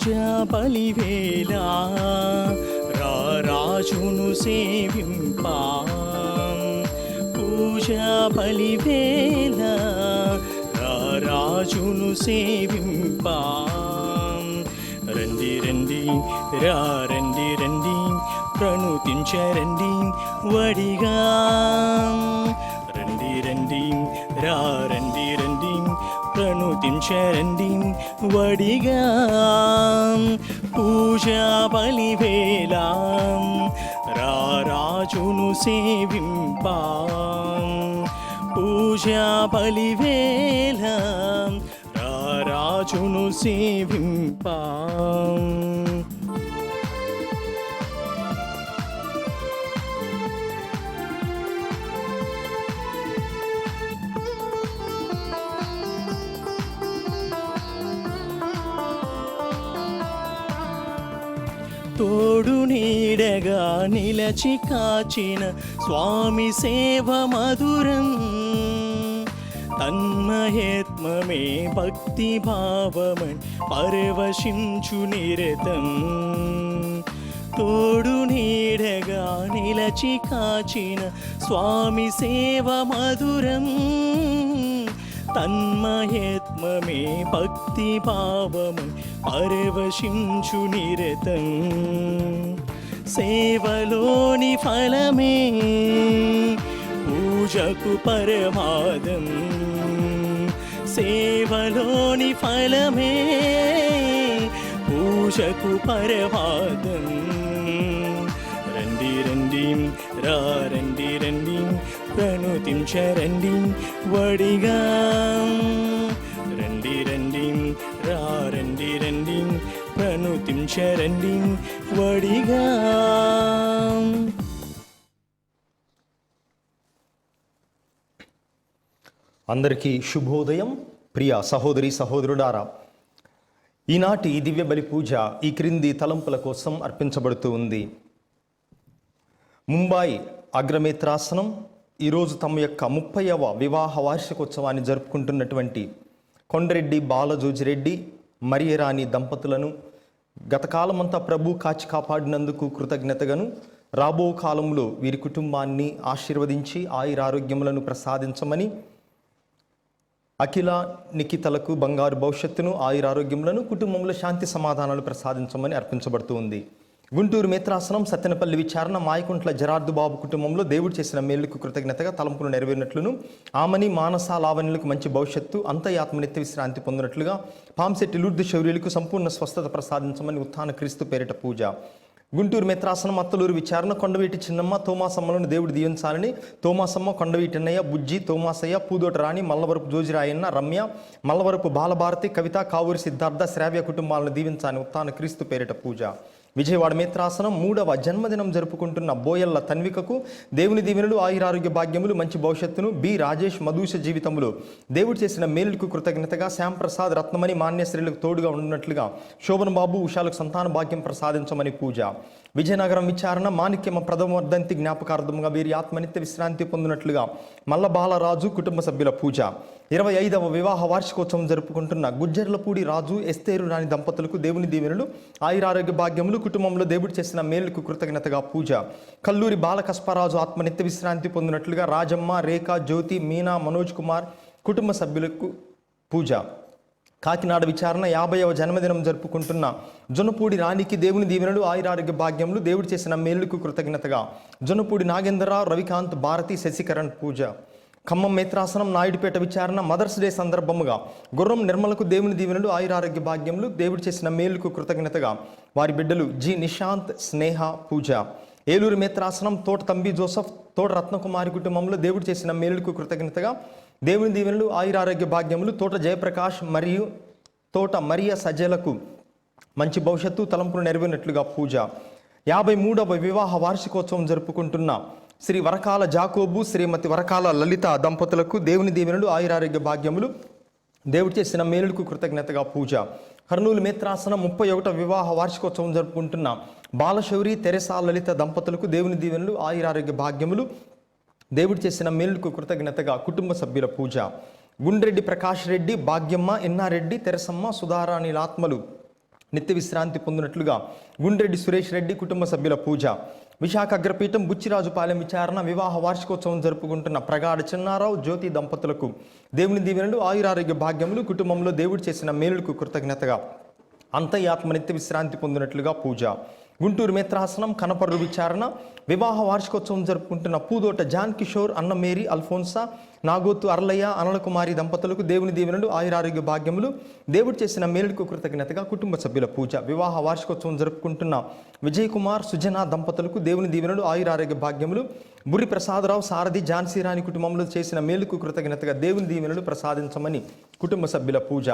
పూజా బలివేళ రారాజును సేవింపా. పూజా బలివేళ రారాజును సేవింపా. రండి రండి రండి రండి ప్రణుతించరండి వడిగా. రండి రండి రండి రండి ప్రణుతించరండి వడిగా. పూజా బలివేళ రారాజును సేవింపా. పూజా బలివేళ రారాజును సేవింపా. తోడు నీడగా నిలచి కాచిన స్వామి సేవ మధురం. తన్మయత్మమే భక్తి భావమని పరవశించు నిరతం. తోడు నీడగా నిలచి కాచిన స్వామి సేవ మధురం. తన్మయత్మమే భక్తి భావమని పరవశించు నిరతం. సేవలోని ఫలమే పూజకు పరమాదం. సేవలోని ఫలమే పూజకు పరమాదం. రండి రండి రండి రండి ప్రణుతించరండి వడిగా. రండి రండి రండి రండి ప్రణుతించరండి వడిగా. అందరికీ శుభోదయం. ప్రియ సహోదరి సహోదరుడారా, ఈనాటి దివ్య బలి పూజ ఈ క్రింది తలంపుల కోసం అర్పించబడుతూ ఉంది. ముంబాయి అగ్రమిత్రాసనం ఈరోజు తమ యొక్క 30వ వివాహ వార్షికోత్సవాన్ని జరుపుకుంటున్నటువంటి కొండరెడ్డి బాలజోజిరెడ్డి మరియరాణి దంపతులను గతకాలమంతా ప్రభు కాచి కాపాడినందుకు కృతజ్ఞతగాను, రాబో కాలంలో వీరి కుటుంబాన్ని ఆశీర్వదించి ఆయురారోగ్యములను ప్రసాదించమని, అఖిల నిఖితలకు బంగారు భవిష్యత్తును ఆయురారోగ్యములను కుటుంబంలో శాంతి సమాధానాలు ప్రసాదించమని అర్పించబడుతూ ఉంది. గుంటూరు మిత్రాసనం సత్తెనపల్లి విచారణ మాయకుంట్ల జరార్దు బాబు కుటుంబంలో దేవుడు చేసిన మేలుకు కృతజ్ఞతగా తలంపులు నెరవేరినట్లును, ఆమని మానస లావణ్యులకు మంచి భవిష్యత్తు అంతయాత్మ నిత్య విశ్రాంతి పొందినట్లుగా, పాంశెట్టి లూర్దు శౌర్యులకు సంపూర్ణ స్వస్థత ప్రసాదించమని ఉత్థాన క్రీస్తు పేరిట పూజ. గుంటూరు మిత్రాసనం అత్తలూరు విచారణ కొండవీటి చిన్నమ్మ తోమాసమ్మలను దేవుడు దీవించాలని, తోమాసమ్మ, కొండవీటి అన్నయ్య, బుజ్జి, తోమాసయ్య, పూదోట రాణి, మల్లవరపు జోజిరాయన్న, రమ్య, మల్లవరపు బాలభారతి, కవిత, కావూరి సిద్ధార్థ, శ్రావ్య కుటుంబాలను దీవించాలని ఉత్థాన క్రీస్తు పేరిట పూజ. విజయవాడ మిత్రాసనం 3వ జన్మదినం జరుపుకుంటున్న బోయల్ల తన్వికకు దేవుని దీవెనలు, ఆయురారోగ్య భాగ్యములు, మంచి భవిష్యత్తును, బి రాజేష్ మధుష జీవితంలో దేవుడు చేసిన మేలుకు కృతజ్ఞతగా, శ్యాంప్రసాద్, రత్నమణి, మాన్యశ్రీలకు తోడుగా ఉన్నట్లుగా శోభన్ బాబు, ఉషాలకు సంతాన భాగ్యం ప్రసాదించమని పూజ. విజయనగరం విచారణ మాణిక్యమ ప్రథమ వర్ధంతి జ్ఞాపకార్థంగా వీరి ఆత్మనిత్య విశ్రాంతి పొందినట్లుగా మల్ల బాలరాజు కుటుంబ సభ్యుల పూజ. 25వ వివాహ వార్షికోత్సవం జరుపుకుంటున్న గుజ్జర్లపూడి రాజు, ఎస్తేరు రాణి దంపతులకు దేవుని దీవెనలు, ఆయురారోగ్య భాగ్యములు, కుటుంబంలో దేవుడు చేసిన మేలుకు కృతజ్ఞతగా పూజ. కల్లూరి బాలకస్పరాజు ఆత్మనిత్య విశ్రాంతి పొందినట్లుగా రాజమ్మ, రేఖ, జ్యోతి, మీనా, మనోజ్ కుమార్ కుటుంబ సభ్యులకు పూజ. కాకినాడ విచారణ 50వ జన్మదినం జరుపుకుంటున్న జొన్నపూడి రాణికి దేవుని దీవెనలు, ఆయురారోగ్య భాగ్యములు, దేవుడు చేసిన మేలుకు కృతజ్ఞతగా జొన్నపూడి నాగేంద్రరావు, రవికాంత్, భారతి, శశికరణ్ పూజ. ఖమ్మం మిత్రాసనం నాయుడుపేట విచారణ మదర్స్ డే సందర్భముగా గుర్రం నిర్మలకు దేవుని దీవెనలు, ఆయురారోగ్య భాగ్యములు, దేవుడు చేసిన మేలుకు కృతజ్ఞతగా వారి బిడ్డలు జి నిశాంత్, స్నేహ పూజ. ఏలూరు మిత్రాసనం తోట తంబి జోసఫ్, తోట రత్నకుమారి కుటుంబంలో దేవుడు చేసిన మేలుకు కృతజ్ఞతగా దేవుని దీవెనలు, ఆయురారోగ్య భాగ్యములు, తోట జయప్రకాష్ మరియు తోట మరియ సజ్జలకు మంచి భవిష్యత్తు, తలంపులు నెరవేరినట్లుగా పూజ. 53వ వివాహ వార్షికోత్సవం జరుపుకుంటున్న శ్రీ వరకాల జాకోబు, శ్రీమతి వరకాల లలిత దంపతులకు దేవుని దీవెనలు, ఆయురారోగ్య భాగ్యములు, దేవుడు చేసిన మేలుకు కృతజ్ఞతగా పూజ. కర్నూలు మిత్రాసనం 31వ వివాహ వార్షికోత్సవం జరుపుకుంటున్న బాలశౌరి, తెరెసా, లలిత దంపతులకు దేవుని దీవెనలు, ఆయురారోగ్య భాగ్యములు, దేవుడు చేసిన మేలుకు కృతజ్ఞతగా కుటుంబ సభ్యుల పూజ. గుండ్రెడ్డి ప్రకాష్ రెడ్డి, భాగ్యమ్మ, ఎన్నారెడ్డి, తెరసమ్మ, సుధారాణిల ఆత్మలు నిత్య విశ్రాంతి పొందినట్లుగా గుండ్రెడ్డి సురేష్ రెడ్డి కుటుంబ సభ్యుల పూజ. విశాఖ అగ్రపీఠం బుచ్చిరాజుపాలెం విచారణ వివాహ వార్షికోత్సవం జరుపుకుంటున్న ప్రగాఢ చిన్నారావు జ్యోతి దంపతులకు దేవుని దీవెనలు ఆయురారోగ్య భాగ్యములు, కుటుంబంలో దేవుడు చేసిన మేలులకు కృతజ్ఞతగా అంతయాత్మ నిత్య విశ్రాంతి పొందినట్లుగా పూజ. గుంటూరు మిత్రాసనం కనపర్రు విచారణ వివాహ వార్షికోత్సవం జరుపుకుంటున్న పూదోట జాన్ కిషోర్, అన్న మేరీ, అల్ఫోన్సా, నాగోతు అర్లయ్య, అనలకుమారి దంపతులకు దేవుని దీవెనలు ఆయురారోగ్య భాగ్యములు, దేవుడు చేసిన మేలుకు కృతజ్ఞతగా కుటుంబ సభ్యుల పూజ. వివాహ వార్షికోత్సవం జరుపుకుంటున్న విజయ్ కుమార్, సుజన దంపతులకు దేవుని దీవెనలు ఆయురారోగ్య భాగ్యములు, బుర్రి ప్రసాదరావు, సారథి, ఝాన్సీ రాణి కుటుంబంలో చేసిన మేలుకు కృతజ్ఞతగా దేవుని దీవెనలు ప్రసాదించమని కుటుంబ సభ్యుల పూజ.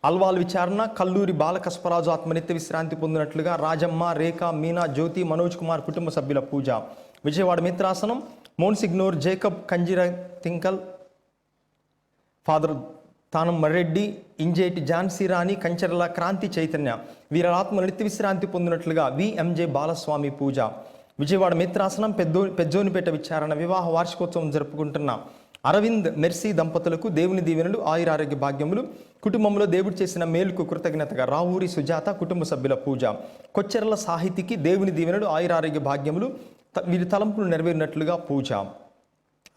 అల్వాల్ విచారణ కల్లూరి బాలకస్పరాజు ఆత్మనిత్య విశ్రాంతి పొందినట్లుగా రాజమ్మ, రేఖ, మీనా, జ్యోతి, మనోజ్ కుమార్ కుటుంబ సభ్యుల పూజ. విజయవాడ మిత్రాసనం మోన్సిగ్నోర్ జేకబ్, కంజిర తింకల్, ఫాదర్ తానం మర్రెడ్డి, ఇంజేటి ఝాన్సీ రాణి, కంచెరల క్రాంతి చైతన్య వీర ఆత్మ నిత్య విశ్రాంతి పొందినట్లుగా విఎంజే బాలస్వామి పూజ. విజయవాడ మిత్రాసనం పెద్దోనిపేట విచారణ వివాహ వార్షికోత్సవం జరుపుకుంటున్న అరవింద్, మెర్సీ దంపతులకు దేవుని దీవెనలు ఆయురారోగ్య భాగ్యములు, కుటుంబంలో దేవుడు చేసిన మేలుకు కృతజ్ఞతగా రావూరి సుజాత కుటుంబ సభ్యుల పూజ. కొచ్చెరల సాహితికి దేవుని దీవెనలు ఆయురారోగ్య భాగ్యములు, వీరి తలంపులు నెరవేరినట్లుగా పూజ.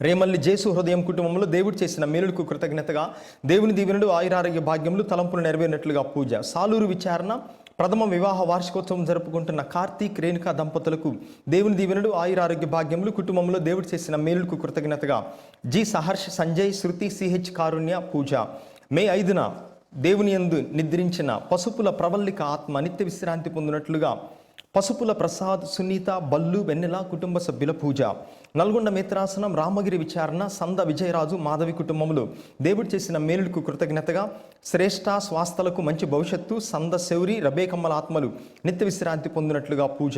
రేమల్లి జేసు హృదయం కుటుంబంలో దేవుడు చేసిన మేలుకు కృతజ్ఞతగా దేవుని దీవెనలు ఆయురారోగ్య భాగ్యములు, తలంపులు నెరవేరినట్లుగా పూజ. సాలూరు విచారణ ప్రథమ వివాహ వార్షికోత్సవం జరుపుకుంటున్న కార్తీక్, రేణుకా దంపతులకు దేవుని దీవెనలు ఆయురారోగ్య భాగ్యములు, కుటుంబంలో దేవుడు చేసిన మేలుకు కృతజ్ఞతగా జి సహర్ష్, సంజయ్, శృతి, సిహెచ్ కారుణ్య పూజ. మే 5న దేవుని యందు నిద్రించిన పసుపుల ప్రవల్లిక ఆత్మ నిత్య విశ్రాంతి పొందినట్లుగా పసుపుల ప్రసాద్, సునీత, బల్లు, వెన్నెల కుటుంబ సభ్యుల పూజ. నల్గొండ మిత్రాసనం రామగిరి విచారణ సంద విజయరాజు, మాధవి కుటుంబంలో దేవుడు చేసిన మేలుకు కృతజ్ఞతగా శ్రేష్ఠ స్వాస్థలకు మంచి భవిష్యత్తు, సంద శౌరి, రబేకమ్మల ఆత్మలు నిత్య విశ్రాంతి పొందినట్లుగా పూజ.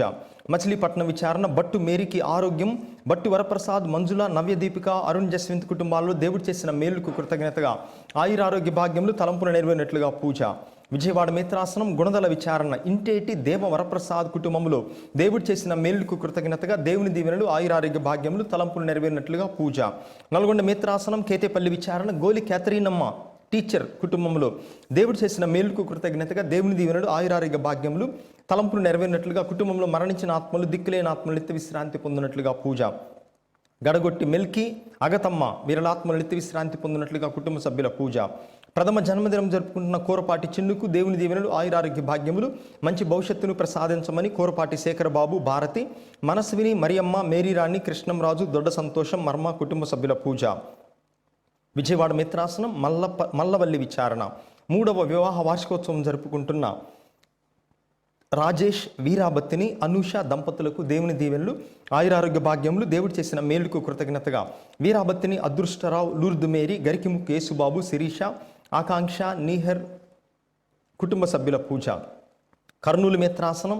మచిలీపట్నం విచారణ బట్టు మేరీకి ఆరోగ్యం, బట్టు వరప్రసాద్, మంజుల, నవ్య దీపిక, అరుణ్ జస్వింత్ కుటుంబాల్లో దేవుడు చేసిన మేలుకు కృతజ్ఞతగా ఆయురారోగ్య భాగ్యములు, తలంపులు నెరవేరినట్లుగా పూజ. విజయవాడ మిత్రాసనం గుణదల విచారణ ఇంటేటి దేవ వరప్రసాద్ కుటుంబంలో దేవుడు చేసిన మేలుకు కృతజ్ఞతగా దేవుని దీవెనలు ఆయురారోగ్య భాగ్యములు, తలంపులు నెరవేరినట్లుగా పూజ. నల్గొండ మిత్రాసనం కేతేపల్లి విచారణ గోలి క్యాథరీనమ్మ టీచర్ కుటుంబంలో దేవుడు చేసిన మేలుకు కృతజ్ఞతగా దేవుని దీవెనలు ఆయురారోగ్య భాగ్యములు, తలంపులు నెరవేరినట్లుగా కుటుంబంలో మరణించిన ఆత్మలు, దిక్కులేని ఆత్మలు నిత్య విశ్రాంతి పొందినట్లుగా పూజ. గడగొట్టి మెల్కి, అగతమ్మ వీరలాత్మలు నిత్య విశ్రాంతి పొందినట్లుగా కుటుంబ సభ్యుల పూజ. ప్రథమ జన్మదినం జరుపుకుంటున్న కోరపాటి చిన్నుకు దేవుని దీవెనలు ఆయురారోగ్య భాగ్యములు, మంచి భవిష్యత్తును ప్రసాదించమని కోరపాటి శేఖరబాబు, భారతి, మనస్విని, మరియమ్మ, మేరీరాణి, కృష్ణంరాజు, దొడ్డ సంతోషం, మర్మ కుటుంబ సభ్యుల పూజ. విజయవాడ మిత్రాసనం మల్లవల్లి విచారణ 3వ వివాహ వార్షికోత్సవం జరుపుకుంటున్న రాజేష్, వీరాబత్తిని, అనూష దంపతులకు దేవుని దీవెనలు ఆయురారోగ్య భాగ్యములు, దేవుడు చేసిన మేలుకు కృతజ్ఞతగా వీరాబత్తిని, అదృష్టరావు, లూర్దు మేరీ, గరికిముక్ యేసుబాబు, శిరీష, ఆకాంక్ష, నీహర్ కుటుంబ సభ్యుల పూజ. కర్నూలు మిత్రాసనం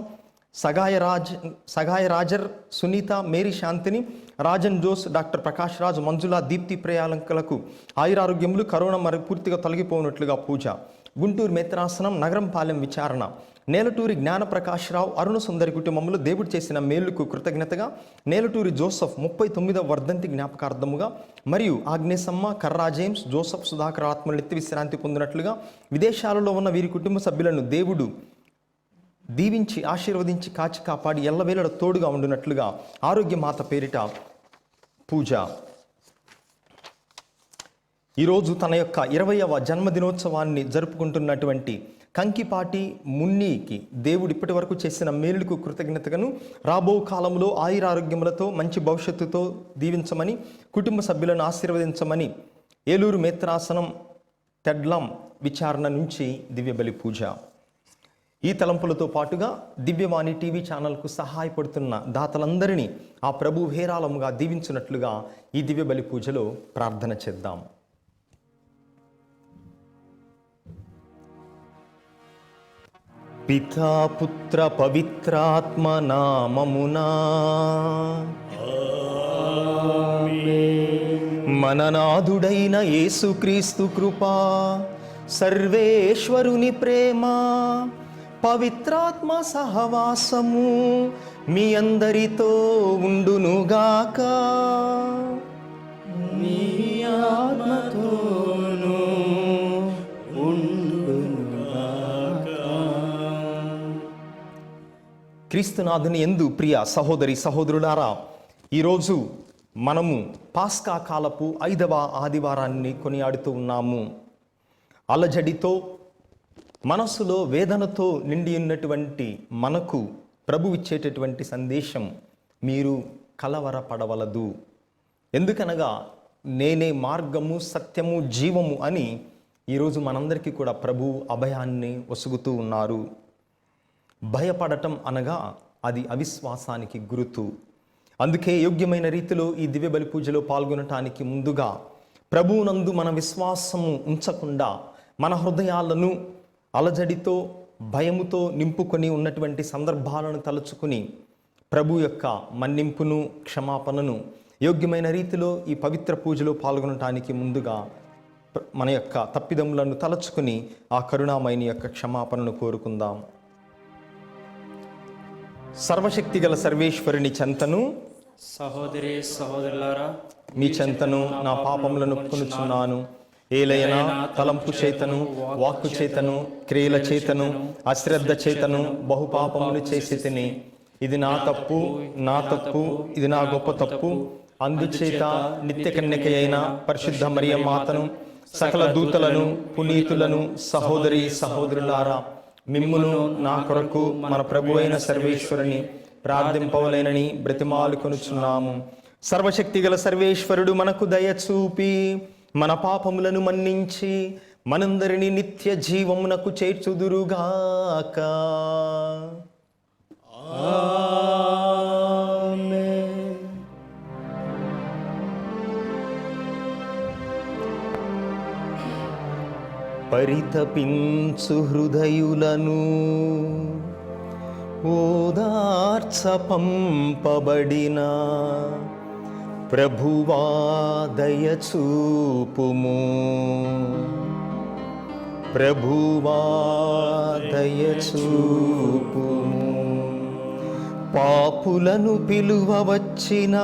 సగాయ రాజర్, సునీత, మేరీ శాంతిని, రాజన్ జోస్, డాక్టర్ ప్రకాష్ రాజ్, మంజుల, దీప్తి ప్రియాంకలకు ఆయురారోగ్యములు, కరోనా మరి పూర్తిగా తొలగిపోయినట్లుగా పూజ. గుంటూరు మిత్రాసనం నగరంపాలెం విచారణ నేలటూరి జ్ఞానప్రకాశ్రావు, అరుణ సుందరి కుటుంబంలో దేవుడు చేసిన మేలుకు కృతజ్ఞతగా నేలటూరి జోసఫ్ 39వ వర్ధంతి జ్ఞాపకార్థముగా మరియు ఆగ్నేసమ్మ, కర్రా జేమ్స్, జోసఫ్, సుధాకర్ ఆత్మలు నిత్య విశ్రాంతి పొందినట్లుగా విదేశాలలో ఉన్న వీరి కుటుంబ సభ్యులను దేవుడు దీవించి ఆశీర్వదించి కాచి కాపాడి ఎల్లవేళ తోడుగా ఉండినట్లుగా ఆరోగ్య మాత పేరిట పూజ. ఈరోజు తన యొక్క 20వ జన్మదినోత్సవాన్ని జరుపుకుంటున్నటువంటి కంకిపాటి మున్నీకి దేవుడు ఇప్పటి వరకు చేసిన మేలుకు కృతజ్ఞతను రాబో కాలంలో ఆయురారోగ్యములతో మంచి భవిష్యత్తుతో దీవించమని, కుటుంబ సభ్యులను ఆశీర్వదించమని ఏలూరు మిత్రాసనం తెడ్లం విచారణ నుంచి దివ్యబలి పూజ. ఈ తలంపులతో పాటుగా దివ్యవాణి టీవీ ఛానల్కు సహాయపడుతున్న దాతలందరినీ ఆ ప్రభు హేరాళముగా దీవించినట్లుగా ఈ దివ్యబలి పూజలో ప్రార్థన చేద్దాం. పితా పుత్ర పవిత్రాత్మ నామమునా మననాథుడైన యేసుక్రీస్తు కృపా, సర్వేశ్వరుని ప్రేమ, పవిత్రాత్మ సహవాసము మీ అందరితో ఉండునుగాక. మీ ఆత్మతోను ఉండునుగాక. క్రీస్తునాథుని యందు ప్రియ సహోదరి సహోదరులారా, ఈరోజు మనము పాస్కా కాలపు 5వ ఆదివారాన్ని కొనియాడుతూ ఉన్నాము. అలజడితో, మనస్సులో వేదనతో నిండి ఉన్నటువంటి మనకు ప్రభు ఇచ్చేటటువంటి సందేశం, మీరు కలవరపడవలదు. ఎందుకనగా నేనే మార్గము, సత్యము, జీవము అని ఈరోజు మనందరికీ కూడా ప్రభు అభయాన్ని ఒసుగుతూ ఉన్నారు. భయపడటం అనగా అది అవిశ్వాసానికి గుర్తు. అందుకే యోగ్యమైన రీతిలో ఈ దివ్య బలి పూజలో పాల్గొనటానికి ముందుగా ప్రభువునందు మన విశ్వాసము ఉంచకుండా మన హృదయాలను అలజడితో, భయముతో నింపుకొని ఉన్నటువంటి సందర్భాలను తలుచుకుని ప్రభు యొక్క మన్నింపును, క్షమాపణను యోగ్యమైన రీతిలో ఈ పవిత్ర పూజలో పాల్గొనటానికి ముందుగా మన యొక్క తప్పిదములను తలచుకుని ఆ కరుణామయుని యొక్క క్షమాపణను కోరుకుందాం. సర్వశక్తి గల సర్వేశ్వరుని చెంతను, సహోదరి సహోదరులారా, మీ చెంతను నా పాపములను ఒప్పుకొనుచున్నాను. ఏలైనా తలంపు చేతను, వాక్కు చేతను, క్రియల చేతను, అశ్రద్ధ చేతను బహుపాపములు చేసి తిని, ఇది నా తప్పు, ఇది నా గొప్ప తప్పు. అందుచేత నిత్య కన్యక అయిన పరిశుద్ధ మరియ మాతను, సకల దూతలను, పునీతులను, సహోదరి సహోదరులారా, మిమ్మును నా కొరకు మన ప్రభు అయిన సర్వేశ్వరుని ప్రార్థింపవలెనని బ్రతిమాలుకొనుచున్నాము. సర్వశక్తి గల సర్వేశ్వరుడు మనకు దయచూపి మన పాపములను మన్నించి మనందరినీ నిత్య జీవమునకు చేర్చుదురుగాక. పరితపించు హృదయులను ఓదార్చ పంపబడిన ప్రభువా దయచూపుము. ప్రభువా దయచూపుము. పాపులను పిలువవచ్చిన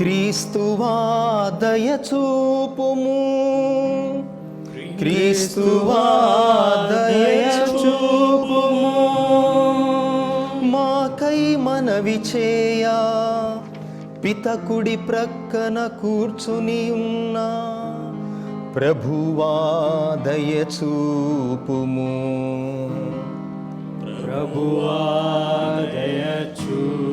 క్రీస్తువా దయచూపుము. క్రీస్తువా దయచూపుము. మాకై మనవి చేయ పితకుడి ప్రక్కన కూర్చుని ఉన్న ప్రభువా దయచూపుము. ప్రభువా దయచూపుము.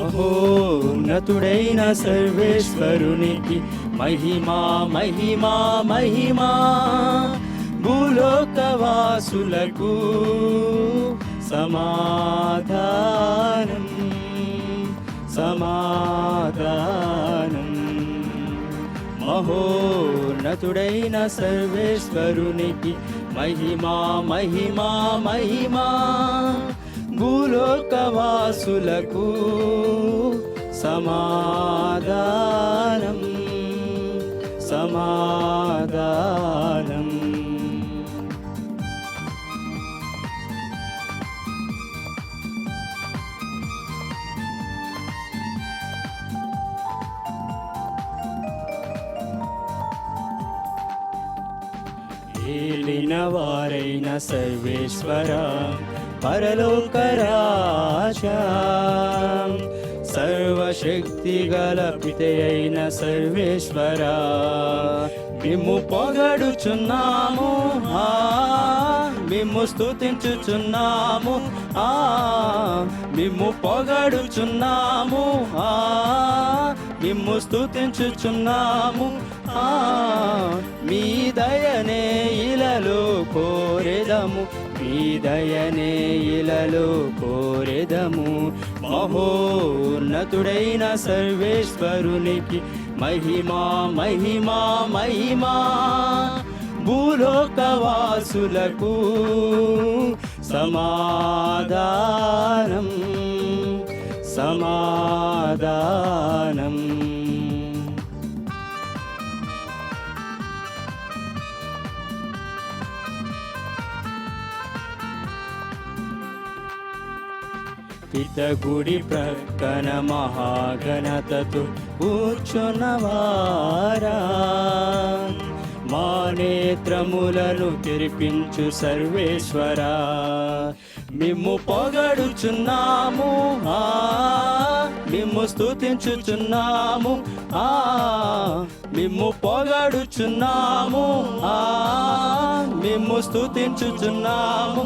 మహోన్నతుడైన సర్వేశ్వరునికి మహిమా మహిమా మహిమా. భూలోకవాసులకు సమాధానం సమాధానం. మహోన్నతుడైన సర్వేశ్వరునికి మహిమా మహిమా మహిమా. భూలోకవాసులకు సమాధానం సమాధానం. ఏలిన వారైన సర్వేశ్వర పరలోకరాజా, సర్వశక్తి గల పితయైన సర్వేశ్వర, మిమ్ము పొగడుచున్నాము, మిమ్ము స్తుతించుచున్నాము, మిమ్ము పొగడుచున్నాము, మిమ్ము స్తుతించుచున్నాము. మీ దయనే ఇలలో కోరెదము, మీ దయనే ఇలలో కోరెదము. మహోన్నతుడైన సర్వేశ్వరునికి మహిమా మహిమా మహిమా. భూలోకవాసులకు సమాధానం సమాధానం. పితగుడి ప్రక్కన మహాగణతతో కూర్చున్నవారా, మా నేత్రములను తెరిపించు సర్వేశ్వరా, మిమ్ము పొగడుచున్నాము, మిమ్ము స్తుతించుచున్నాము, మిమ్ము పొగడుచున్నాము, మిమ్ము స్తుతించుచున్నాము.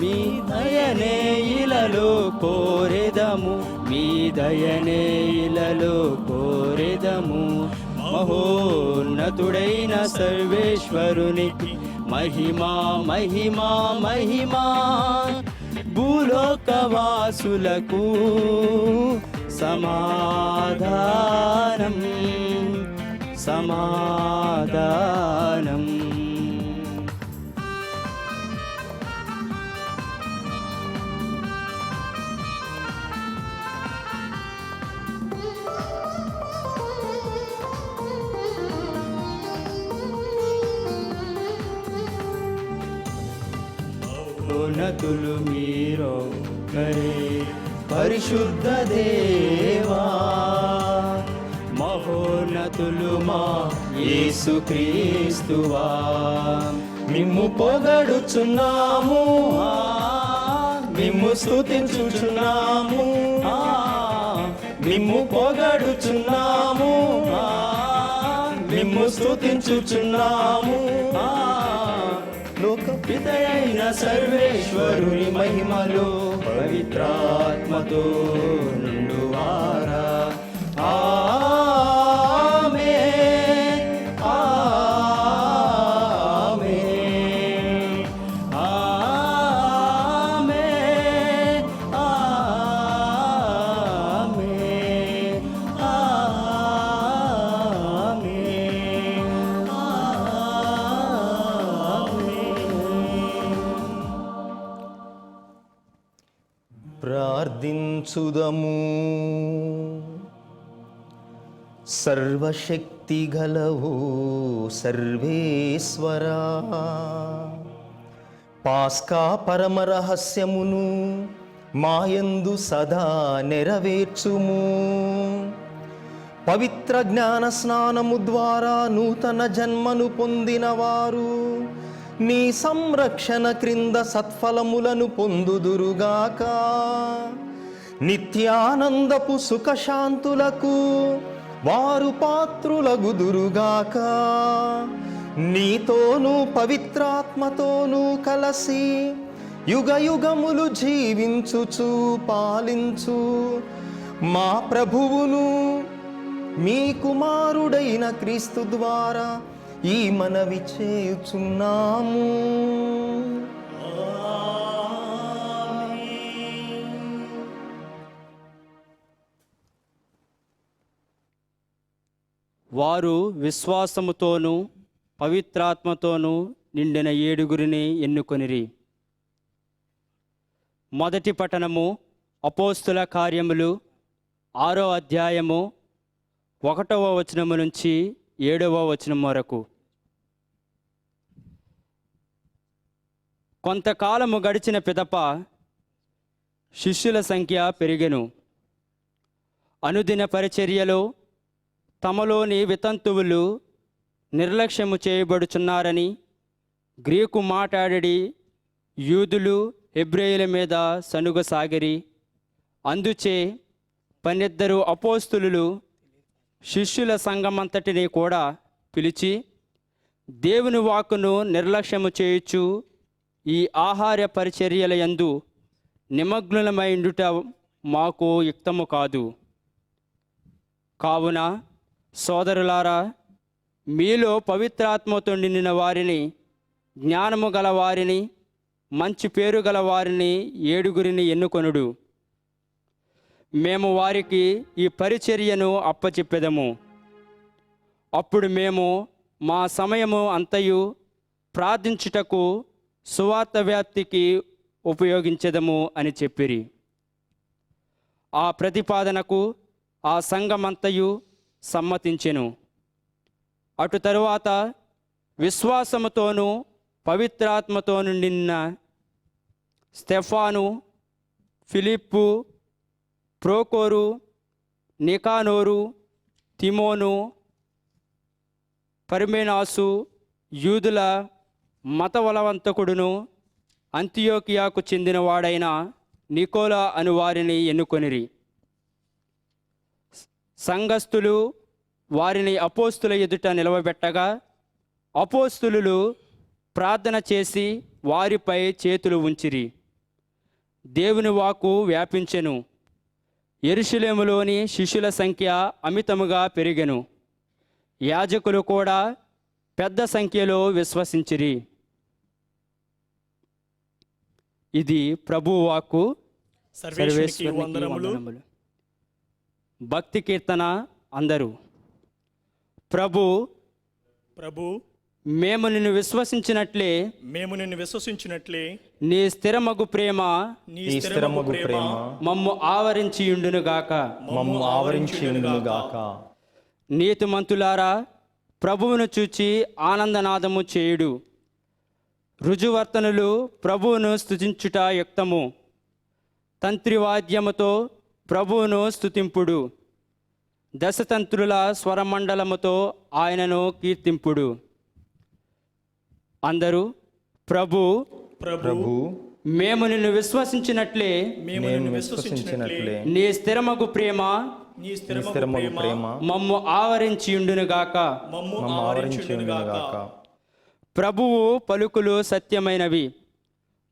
మీ దయనే ఇలలో కోరెదము, మీ దయనే ఇలలో కోరెదము. మహోన్నతుడైన సర్వేశ్వరునికి మహిమా మహిమా మహిమా. భూలోకవాసులకు సమాధానం సమాధానం. ఉన్నతులు మీరొక్కరే పరిశుద్ధ దేవా, మహోన్నతులు మా యేసుక్రీస్తువా, మిమ్ము పొగడుచున్నాము, మిమ్ము స్తుతించుచున్నాము, మిమ్ము పొగడుచున్నాము, మిమ్ము స్తుతించుచున్నాము. లోకపితయైన సర్వేశ్వరుని మహిమలో పవిత్రాత్మతో నుండువారా. ఆమేన్ ఆమేన్ ఆమేన్ ఆమేన్ ప్రార్థించుదము. సర్వశక్తి గలవు సర్వేశ్వరా, పాస్కా పరమ రహస్యమును మాయందు సదా నెరవేర్చుము. పవిత్ర జ్ఞాన స్నానము ద్వారా నూతన జన్మను పొందిన వారు నీ సంరక్షణ క్రింద సత్ఫలములను పొందుదురుగాక. నిత్యానందపు సుఖశాంతులకు వారు పాత్రులగుదురుగాక. నీతోనూ పవిత్రాత్మతోనూ కలసి యుగయుగములు జీవించుచు పాలించు మా ప్రభువును మీ కుమారుడైన క్రీస్తు ద్వారా ఈ మనవి చేయుచున్నాము. వారు విశ్వాసముతోనూ పవిత్రాత్మతోనూ నిండిన 7 ఎన్నుకొనిరి. మొదటి పట్టణము అపోస్తుల కార్యములు 6వ అధ్యాయము 1వ వచనము నుంచి 7వ వచనం వరకు. కొంతకాలము గడిచిన పిదప శిష్యుల సంఖ్య పెరిగెను. అనుదిన పరిచర్యలో తమలోని వితంతువులు నిర్లక్ష్యము చేయబడుచున్నారని గ్రీకు మాట్లాడి యూదులు హెబ్రేయుల మీద సనుగసాగిరి. అందుచే 12 అపోస్తులు శిష్యుల సంఘమంతటిని కూడా పిలిచి, దేవుని వాక్కును నిర్లక్ష్యము చేయుచు ఈ ఆహార పరిచర్యల యందు నిమగ్నులమైండుట మాకు యుక్తము కాదు. కావున సోదరులారా, మీలో పవిత్రాత్మతో నిండిన వారిని, జ్ఞానము గల వారిని, మంచి పేరు గల వారిని 7 ఎన్నుకొనుడు. మేము వారికి ఈ పరిచర్యను అప్పచెప్పెదము. అప్పుడు మేము మా సమయము అంతయు ప్రార్థించుటకు సువార్త వ్యాప్తికి ఉపయోగించెదము అని చెప్పిరి. ఆ ప్రతిపాదనకు ఆ సంఘమంతయు సమ్మతించెను. అటు తరువాత విశ్వాసముతోనూ పవిత్రాత్మతోను నిన్న స్టెఫాను, ఫిలిప్పు, ప్రోకోరు, నికానోరు, తిమోను, పర్మెనాసు, యూదుల మతబలవంతకుడును అంతియోకియాకు చెందినవాడైన నికోలా అను వారిని ఎన్నుకొనిరి. సంఘస్థులు వారిని అపోస్తుల ఎదుట నిలవబెట్టగా అపోస్తులు ప్రార్థన చేసి వారిపై చేతులు ఉంచిరి. దేవుని వాక్కు వ్యాపించెను. యెరూషలేములోని శిష్యుల సంఖ్య అమితముగా పెరిగెను. యాజకులు కూడా పెద్ద సంఖ్యలో విశ్వసించిరి. ఇది ప్రభువు వాక్కు. సర్వేశ్వరునికి వందనములు. భక్తి కీర్తన అందరూ. ప్రభు, మేము నిన్ను విశ్వసించినట్లే నీ స్థిరమగు ప్రేమ మమ్ము ఆవరించియుండునుగాక. నీతిమంతులారా, ప్రభువును చూచి ఆనందనాదము చేయుడు. రుజువర్తనులు ప్రభువును స్తుతించుట యుక్తము. తంత్రివాద్యముతో ప్రభువును స్తుతింపుడు. దశతంత్రుల స్వరమండలముతో ఆయనను కీర్తింపుడు. అందరూ ప్రభు, మేము నిన్ను విశ్వసించినట్లే నీ స్థిరమగు ప్రేమ మమ్ము ఆవరించియుండునుగాక. ప్రభువు పలుకులు సత్యమైనవి,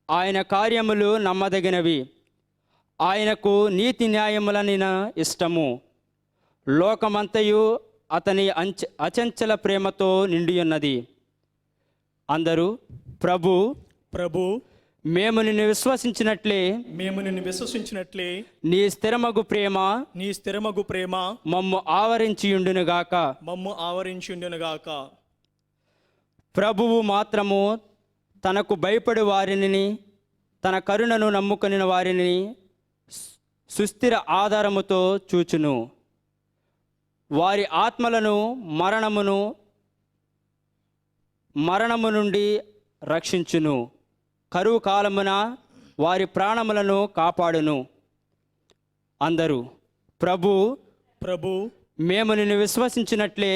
ఆయన కార్యములు నమ్మదగినవి. ఆయనకు నీతి న్యాయములనిన ఇష్టము. లోకమంతయు అతని అచంచల ప్రేమతో నిండియున్నది. అందరూ ప్రభు, మేము నిన్ను విశ్వసించినట్లే నీ స్థిరమగు ప్రేమ మమ్ము ఆవరించియుండునుగాక. ప్రభువు మాత్రము తనకు భయపడు వారిని, తన కరుణను నమ్ముకొనిన వారిని సుస్థిర ఆధారముతో చూచును. వారి ఆత్మలను మరణము నుండి రక్షించును. కరువు కాలమున వారి ప్రాణములను కాపాడును. అందరూ ప్రభు, మేము నిన్ను విశ్వసించినట్లే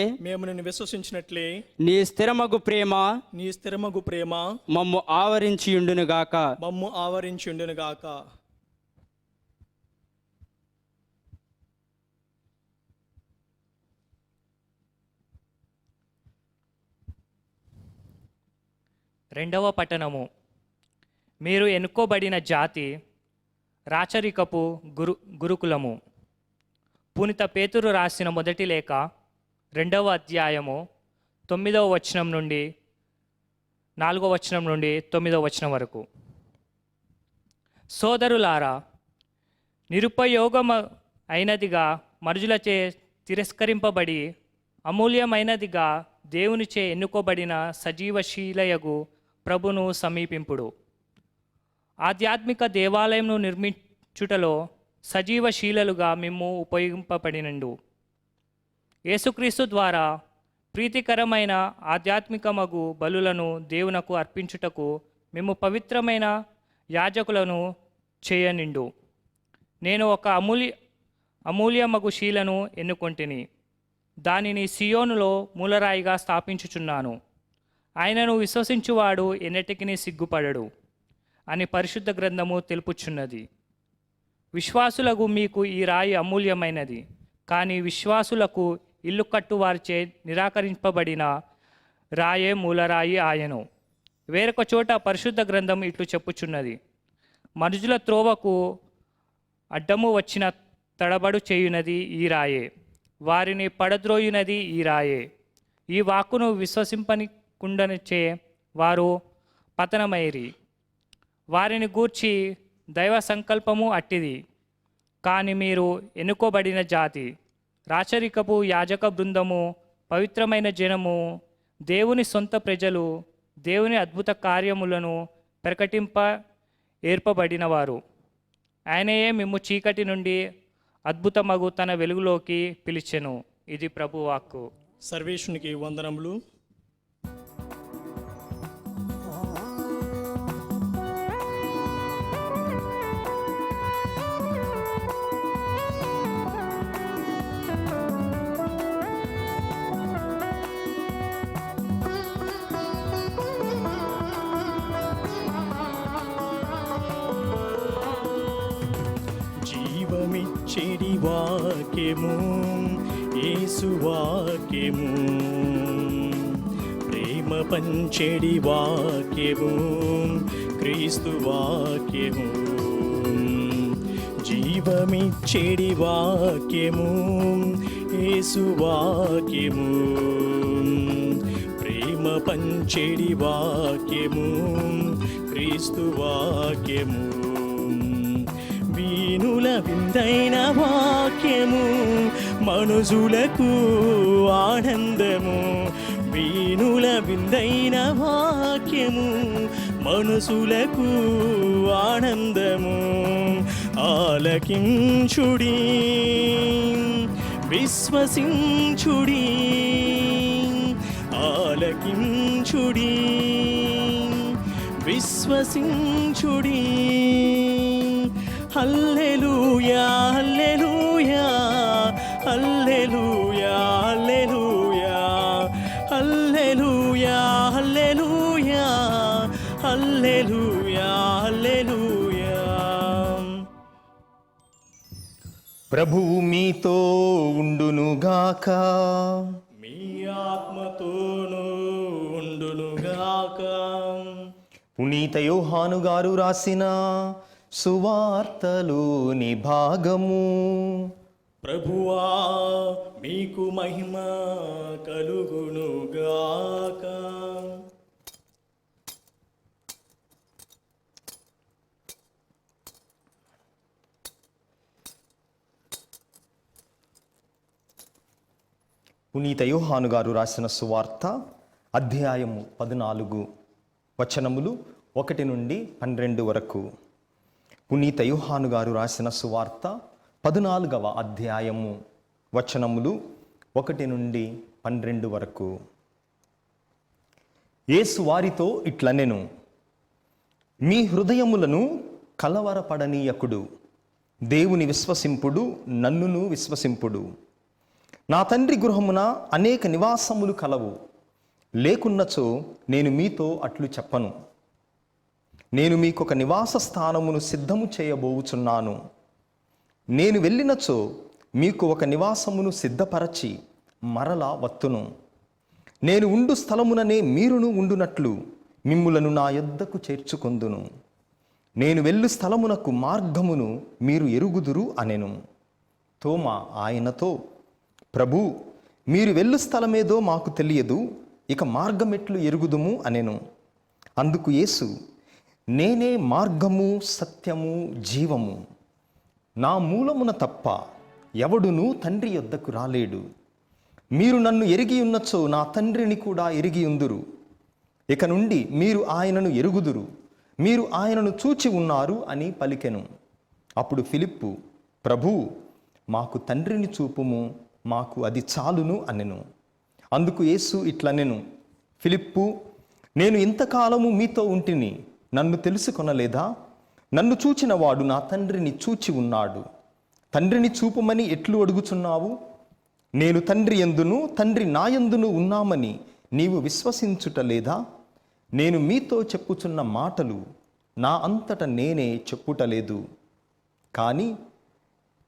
నీ స్థిరమగు ప్రేమ మమ్ము ఆవరించియుండునుగాక. రెండవ పట్టణము. మీరు ఎన్నుకోబడిన జాతి, రాచరికపు గురుకులము. పునీత పేతురు రాసిన మొదటి లేఖ 2వ అధ్యాయము 9వ వచనం నుండి 4వ వచనం నుండి 9వ వచనం వరకు. సోదరులారా, నిరుపయోగం అయినదిగా మనుషులచే తిరస్కరింపబడి అమూల్యమైనదిగా దేవునిచే ఎన్నుకోబడిన సజీవశీలయగు ప్రభును సమీపింపుడు. ఆధ్యాత్మిక దేవాలయంను నిర్మించుటలో సజీవశీలలుగా మేము ఉపయోగింపబడినండు. యేసుక్రీస్తు ద్వారా ప్రీతికరమైన ఆధ్యాత్మికమగు బలులను దేవునకు అర్పించుటకు మేము పవిత్రమైన యాజకులను చేయనిండు. నేను ఒక అమూల్యమగు శీలను ఎన్నుకొంటిని. దానిని సియోనులో మూలరాయిగా స్థాపించుచున్నాను. ఆయనను విశ్వసించువాడు ఎన్నటికీ సిగ్గుపడడు అని పరిశుద్ధ గ్రంథము తెలుపుచున్నది. విశ్వాసులకు మీకు ఈ రాయి అమూల్యమైనది, కానీ విశ్వాసులకు ఇల్లు కట్టువారిచే నిరాకరింపబడిన రాయే మూలరాయి ఆయను. వేరొక చోట పరిశుద్ధ గ్రంథం ఇట్లు చెప్పుచున్నది, మనుషుల త్రోవకు అడ్డము వచ్చిన తడబడు చేయునది ఈ రాయే, వారిని పడద్రోయునది ఈ రాయే. ఈ వాక్కును విశ్వసింపనికుండనిచే వారు పతనమైరి. వారిని గూర్చి దైవ సంకల్పము అట్టిది. కానీ మీరు ఎన్నుకోబడిన జాతి, రాచరికపు యాజక బృందము, పవిత్రమైన జనము, దేవుని సొంత ప్రజలు, దేవుని అద్భుత కార్యములను ప్రకటింప ఏర్పబడినవారు. ఆయనయే మిమ్ము చీకటి నుండి అద్భుతమగు తన వెలుగులోకి పిలిచెను. ఇది ప్రభు వాక్కు. సర్వేశ్వనికి వందనములు. జీవమిచ్చేడి వాక్యము యేసు వాక్యము, ప్రేమ పంచెడి వాక్యము క్రీస్తు వాక్యము. జీవమిచ్చేడి వాక్యము యేసు వాక్యము, ప్రేమ పంచెడి వాక్యము క్రీస్తు వాక్యము. వీణుల విందైన వాక్యము మనుజులకు ఆనందము. వీణుల విందైన వాక్యము మనసులకు ఆనందము. ఆలకించుడి, విశ్వసించుడి, ఆలకించుడి, విశ్వసించుడి. హల్లెలూయా హల్లెలూయా హల్లెలూయా హల్లెలూయా హల్లెలూయా హల్లెలూయా హల్లెలూయా హల్లెలూయా. ప్రభువు మీతో ఉండునుగాక. మీ ఆత్మతోనూ ఉండునుగాక. పునీత యోహాను గారు రాసిన సువార్తలోని భాగము. ప్రభువా మీకు మహిమ కలుగునుగాక. పునీత యోహాను గారు రాసిన సువార్త అధ్యాయము 14 వచనములు 1 నుండి 12 వరకు. పునీత యోహాను గారు రాసిన సువార్త 14వ అధ్యాయము వచనములు 1 నుండి 12 వరకు. యేసు వారితో ఇట్లనెను, మీ హృదయములను కలవరపడనీయకుడు. దేవుని విశ్వసింపుడు, నన్నును విశ్వసింపుడు. నా తండ్రి గృహమున అనేక నివాసములు కలవు. లేకున్నచో నేను మీతో అట్లు చెప్పను. నేను మీకొక నివాస స్థానమును సిద్ధము చేయబోవుచున్నాను. నేను వెళ్ళినచో మీకు ఒక నివాసమును సిద్ధపరచి మరలా వత్తును. నేను ఉండు స్థలముననే మీరును ఉండునట్లు మిమ్ములను నా యొద్దకు చేర్చుకొందును. నేను వెళ్ళు స్థలమునకు మార్గమును మీరు ఎరుగుదురు అనెను. తోమా ఆయనతో, ప్రభూ, మీరు వెళ్ళు స్థలమేదో మాకు తెలియదు, ఇక మార్గమెట్లు ఎరుగుదుము అనెను. అందుకు యేసు, నేనే మార్గము సత్యము జీవము. నా మూలమున తప్ప ఎవడునూ తండ్రి యొద్దకు రాలేడు. మీరు నన్ను ఎరిగి ఉన్నచో నా తండ్రిని కూడా ఎరిగి ఉందురు. ఇక నుండి మీరు ఆయనను ఎరుగుదురు, మీరు ఆయనను చూచి ఉన్నారు అని పలికెను. అప్పుడు ఫిలిప్పు, ప్రభూ, మాకు తండ్రిని చూపుము, మాకు అది చాలును అనెను. అందుకు యేసు ఇట్లనెను, ఫిలిప్పు, నేను ఇంతకాలము మీతో ఉంటిని, నన్ను తెలుసుకొనలేదా? నన్ను చూచిన వాడు నా తండ్రిని చూచి ఉన్నాడు. తండ్రిని చూపుమని ఎట్లు అడుగుచున్నావు? నేను తండ్రి యందును తండ్రి నా యందును ఉన్నామని నీవు విశ్వసించుటలేదా? నేను మీతో చెప్పుచున్న మాటలు నా అంతట నేనే చెప్పుటలేదు, కానీ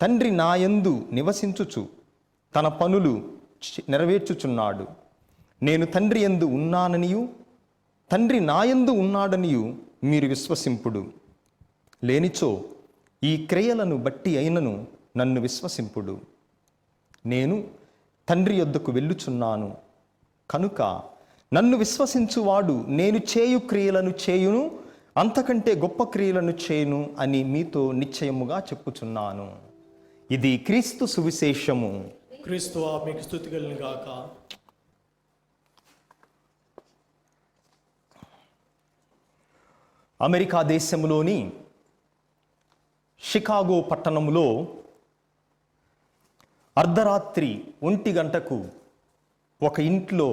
తండ్రి నా యందు నివసించుచు తన పనులు నెరవేర్చుచున్నాడు. నేను తండ్రి యందు ఉన్నాననియు తండ్రి నా యందు ఉన్నాడనియు మీరు విశ్వసింపుడు. లేనిచో ఈ క్రియలను బట్టి అయినను నన్ను విశ్వసింపుడు. నేను తండ్రి యొద్దకు వెళ్ళుచున్నాను కనుక నన్ను విశ్వసించువాడు నేను చేయు క్రియలను చేయును, అంతకంటే గొప్ప క్రియలను చేయును అని మీతో నిశ్చయముగా చెప్పుచున్నాను. ఇది క్రీస్తు సువిశేషము. క్రీస్తువా మీకు స్తుతి కలుగును గాక. అమెరికా దేశంలోని షికాగో పట్టణంలో అర్ధరాత్రి 1 గంటకు ఒక ఇంట్లో,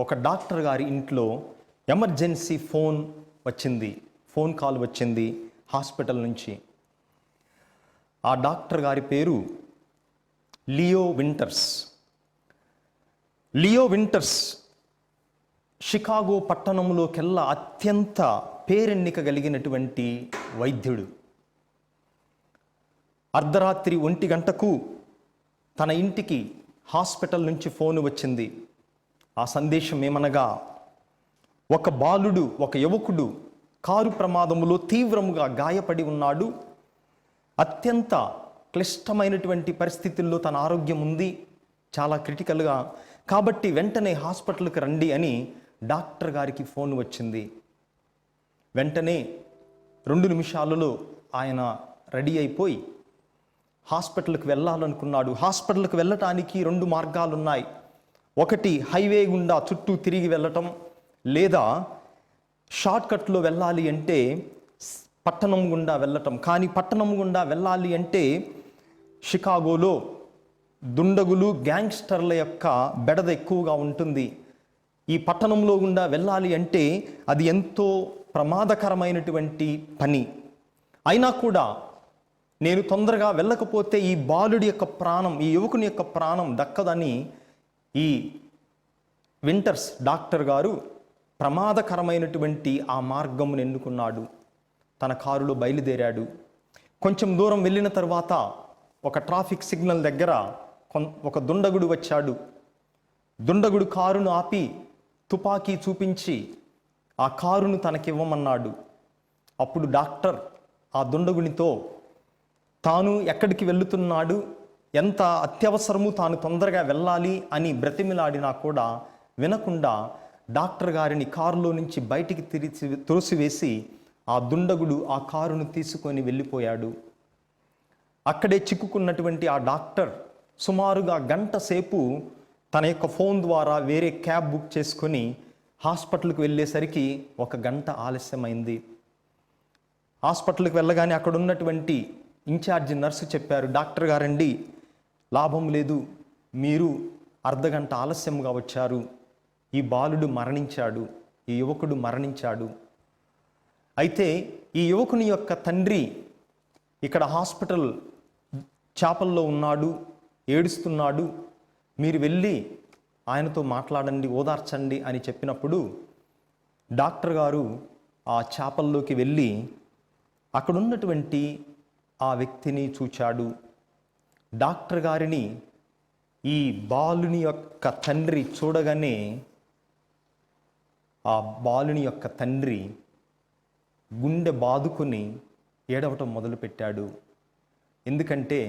ఒక డాక్టర్ గారి ఇంట్లో ఎమర్జెన్సీ ఫోన్ కాల్ వచ్చింది హాస్పిటల్ నుంచి. ఆ డాక్టర్ గారి పేరు లియో వింటర్స్. షికాగో పట్టణంలోకెల్లా అత్యంత పేరెన్నిక కలిగినటువంటి వైద్యుడు. అర్ధరాత్రి 1 గంటకు తన ఇంటికి హాస్పిటల్ నుంచి ఫోన్ వచ్చింది. ఆ సందేశం ఏమనగా, ఒక బాలుడు, ఒక యువకుడు కారు ప్రమాదంలో తీవ్రముగా గాయపడి ఉన్నాడు. అత్యంత క్లిష్టమైనటువంటి పరిస్థితుల్లో తన ఆరోగ్యం ఉంది, చాలా క్రిటికల్గా. కాబట్టి వెంటనే హాస్పిటల్కి రండి అని డాక్టర్ గారికి ఫోన్ వచ్చింది. వెంటనే 2 నిమిషాలలో ఆయన రెడీ అయిపోయి హాస్పిటల్కి వెళ్ళాలనుకున్నాడు. హాస్పిటల్కి వెళ్ళటానికి 2 మార్గాలు ఉన్నాయి. ఒకటి హైవే గుండా చుట్టూ తిరిగి వెళ్ళటం, లేదా షార్ట్కట్లో వెళ్ళాలి అంటే పట్టణం గుండా వెళ్ళటం. కానీ పట్టణం గుండా వెళ్ళాలి అంటే షికాగోలో దుండగులు, గ్యాంగ్స్టర్ల యొక్క బెడద ఎక్కువగా ఉంటుంది. ఈ పట్టణంలో గుండా వెళ్ళాలి అంటే అది ఎంతో ప్రమాదకరమైనటువంటి పని. అయినా కూడా నేను తొందరగా వెళ్ళకపోతే ఈ బాలుడి యొక్క ప్రాణం, ఈ యువకుని యొక్క ప్రాణం దక్కదని ఈ వింటర్స్ డాక్టర్ గారు ప్రమాదకరమైనటువంటి ఆ మార్గమును ఎన్నుకున్నాడు. తన కారులో బయలుదేరాడు. కొంచెం దూరం వెళ్ళిన తర్వాత ఒక ట్రాఫిక్ సిగ్నల్ దగ్గర ఒక దుండగుడు వచ్చాడు. దుండగుడు కారును ఆపి తుపాకీ చూపించి ఆ కారును తనకివ్వమన్నాడు. అప్పుడు డాక్టర్ ఆ దుండగునితో తాను ఎక్కడికి వెళుతున్నాడు, ఎంత అత్యవసరము, తాను తొందరగా వెళ్ళాలి అని బ్రతిమిలాడినా కూడా వినకుండా డాక్టర్ గారిని కారులో నుంచి బయటికి త్రోసివేసి ఆ దుండగుడు ఆ కారును తీసుకొని వెళ్ళిపోయాడు. అక్కడే చిక్కుకున్నటువంటి ఆ డాక్టర్ సుమారుగా 1 గంట సేపు తన యొక్క ఫోన్ ద్వారా వేరే క్యాబ్ బుక్ చేసుకొని హాస్పిటల్కి వెళ్ళేసరికి 1 గంట ఆలస్యమైంది. హాస్పిటల్కి వెళ్ళగానే అక్కడ ఉన్నటువంటి ఇన్ఛార్జి నర్సు చెప్పారు, డాక్టర్ గారండి, లాభం లేదు, మీరు అర్ధగంట ఆలస్యంగా వచ్చారు, ఈ బాలుడు మరణించాడు, ఈ యువకుడు మరణించాడు. అయితే ఈ యువకుని యొక్క తండ్రి ఇక్కడ హాస్పిటల్ చాపల్లో ఉన్నాడు, ఏడుస్తున్నాడు, మీరు వెళ్ళి ఆయనతో మాట్లాడండి, ఓదార్చండి అని చెప్పినప్పుడు డాక్టర్ గారు ఆ చాపల్లోకి వెళ్ళి అక్కడున్నటువంటి ఆ వ్యక్తిని చూచాడు. డాక్టర్ గారిని ఈ బాలుని యొక్క తండ్రి చూడగానే ఆ బాలుని యొక్క తండ్రి గుండె బాదుకొని ఏడవటం మొదలుపెట్టాడు. ఎందుకంటే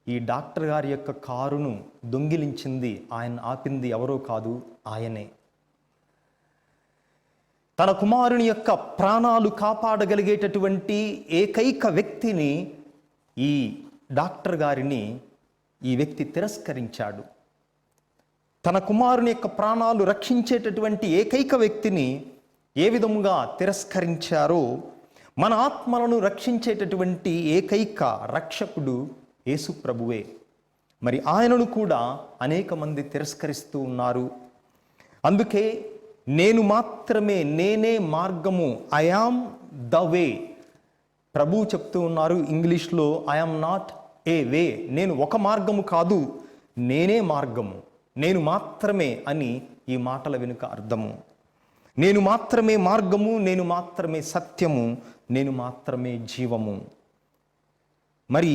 ఈ డాక్టర్ గారి యొక్క కారును దొంగిలించింది, ఆయన ఆపింది ఎవరో కాదు, ఆయనే. తన కుమారుని యొక్క ప్రాణాలు కాపాడగలిగేటటువంటి ఏకైక వ్యక్తిని, ఈ డాక్టర్ గారిని ఈ వ్యక్తి తిరస్కరించాడు. తన కుమారుని యొక్క ప్రాణాలు రక్షించేటటువంటి ఏకైక వ్యక్తిని ఏ విధముగా తిరస్కరించారో, మన ఆత్మలను రక్షించేటటువంటి ఏకైక రక్షకుడు యేసు ప్రభువే. మరి ఆయనను కూడా అనేక మంది తిరస్కరిస్తూ ఉన్నారు. అందుకే నేనే మార్గము, ఐ యామ్ ద వే. ప్రభువు చెప్తూ ఉన్నారు ఇంగ్లీష్లో, ఐ యామ్ నాట్ ఏ వే, నేను ఒక మార్గము కాదు, నేనే మార్గము, నేను మాత్రమే అని ఈ మాటల వెనుక అర్థము. నేను మాత్రమే మార్గము, నేను మాత్రమే సత్యము, నేను మాత్రమే జీవము. మరి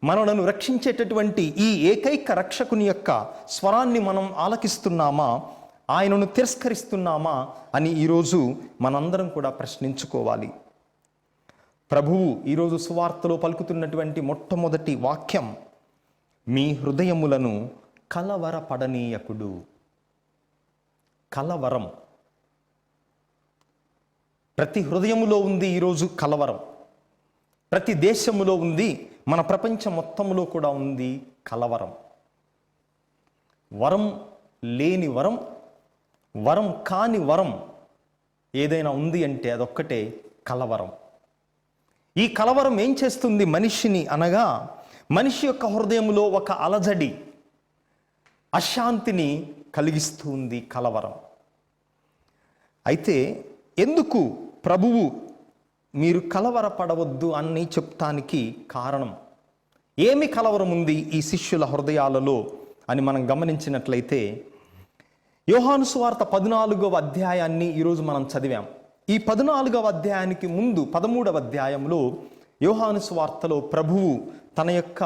మనలను రక్షించేటటువంటి ఈ ఏకైక రక్షకుని యొక్క స్వరాన్ని మనం ఆలకిస్తున్నామా, ఆయనను తిరస్కరిస్తున్నామా అని ఈరోజు మనందరం కూడా ప్రశ్నించుకోవాలి. ప్రభువు ఈరోజు సువార్తలో పలుకుతున్నటువంటి మొట్టమొదటి వాక్యం, మీ హృదయములను కలవరపడనీయకుడు. కలవరం ప్రతి హృదయములో ఉంది. ఈరోజు కలవరం ప్రతి దేశములో ఉంది, మన ప్రపంచం మొత్తంలో కూడా ఉంది కలవరం. వరం లేని వరం, వరం కాని వరం ఏదైనా ఉంది అంటే అదొక్కటే కలవరం. ఈ కలవరం ఏం చేస్తుంది మనిషిని అనగా, మనిషి యొక్క హృదయంలో ఒక అలజడి, అశాంతిని కలిగిస్తూ ఉంది కలవరం. అయితే ఎందుకు ప్రభువు మీరు కలవరపడవద్దు అని చెప్తానికి కారణం, ఏమి కలవరం ఉంది ఈ శిష్యుల హృదయాలలో అని మనం గమనించినట్లయితే, యోహాను సువార్త 14వ అధ్యాయాన్ని ఈరోజు మనం చదివాం. ఈ 14వ అధ్యాయానికి ముందు 13వ అధ్యాయంలో యోహాను సువార్తలో ప్రభువు తన యొక్క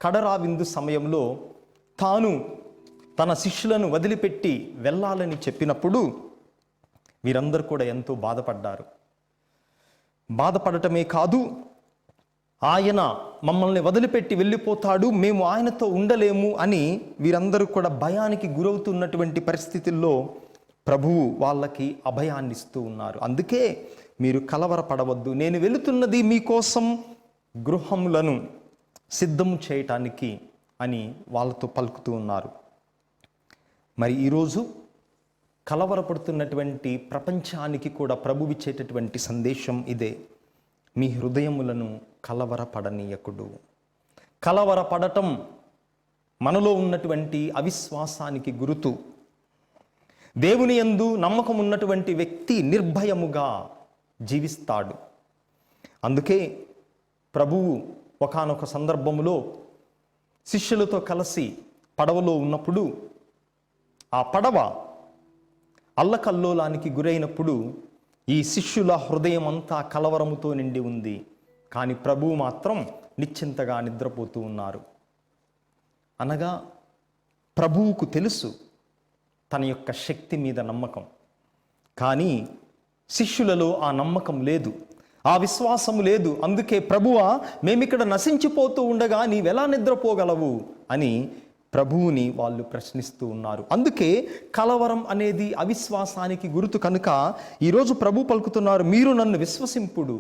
కడరా విందు సమయంలో తాను తన శిష్యులను వదిలిపెట్టి వెళ్ళాలని చెప్పినప్పుడు వీరందరూ కూడా ఎంతో బాధపడ్డారు. బాధపడటమే కాదు, ఆయన మమ్మల్ని వదిలిపెట్టి వెళ్ళిపోతాడు, మేము ఆయనతో ఉండలేము అని వీరందరూ కూడా భయానికి గురవుతున్నటువంటి పరిస్థితుల్లో ప్రభువు వాళ్ళకి అభయాన్ని ఇస్తూ ఉన్నారు. అందుకే మీరు కలవరపడవద్దు, నేను వెళుతున్నది మీకోసం గృహములను సిద్ధం చేయటానికి అని వాళ్ళతో పలుకుతూ ఉన్నారు. మరి ఈరోజు కలవరపడుతున్నటువంటి ప్రపంచానికి కూడా ప్రభువు ఇచ్చేటటువంటి సందేశం ఇదే: మీ హృదయములను కలవరపడనీయకుడు. కలవరపడటం మనలో ఉన్నటువంటి అవిశ్వాసానికి గురుతు. దేవుని యందు నమ్మకం ఉన్నటువంటి వ్యక్తి నిర్భయముగా జీవిస్తాడు. అందుకే ప్రభువు ఒకానొక సందర్భములో శిష్యులతో కలిసి పడవలో ఉన్నప్పుడు ఆ పడవ అల్లకల్లోలానికి గురైనప్పుడు ఈ శిష్యుల హృదయం అంతా కలవరముతో నిండి ఉంది. కానీ ప్రభువు మాత్రం నిశ్చింతగా నిద్రపోతూ ఉన్నారు. అనగా ప్రభువుకు తెలుసు తన యొక్క శక్తి మీద నమ్మకం, కానీ శిష్యులలో ఆ నమ్మకం లేదు, ఆ విశ్వాసము లేదు. అందుకే ప్రభువా, మేమిక్కడ నశించిపోతూ ఉండగా నీవెలా నిద్రపోగలవు అని ప్రభువుని వాళ్ళు ప్రశ్నిస్తూ ఉన్నారు. అందుకే కలవరం అనేది అవిశ్వాసానికి గుర్తు కనుక ఈరోజు ప్రభు పలుకుతున్నారు, మీరు నన్ను విశ్వసింపుడు,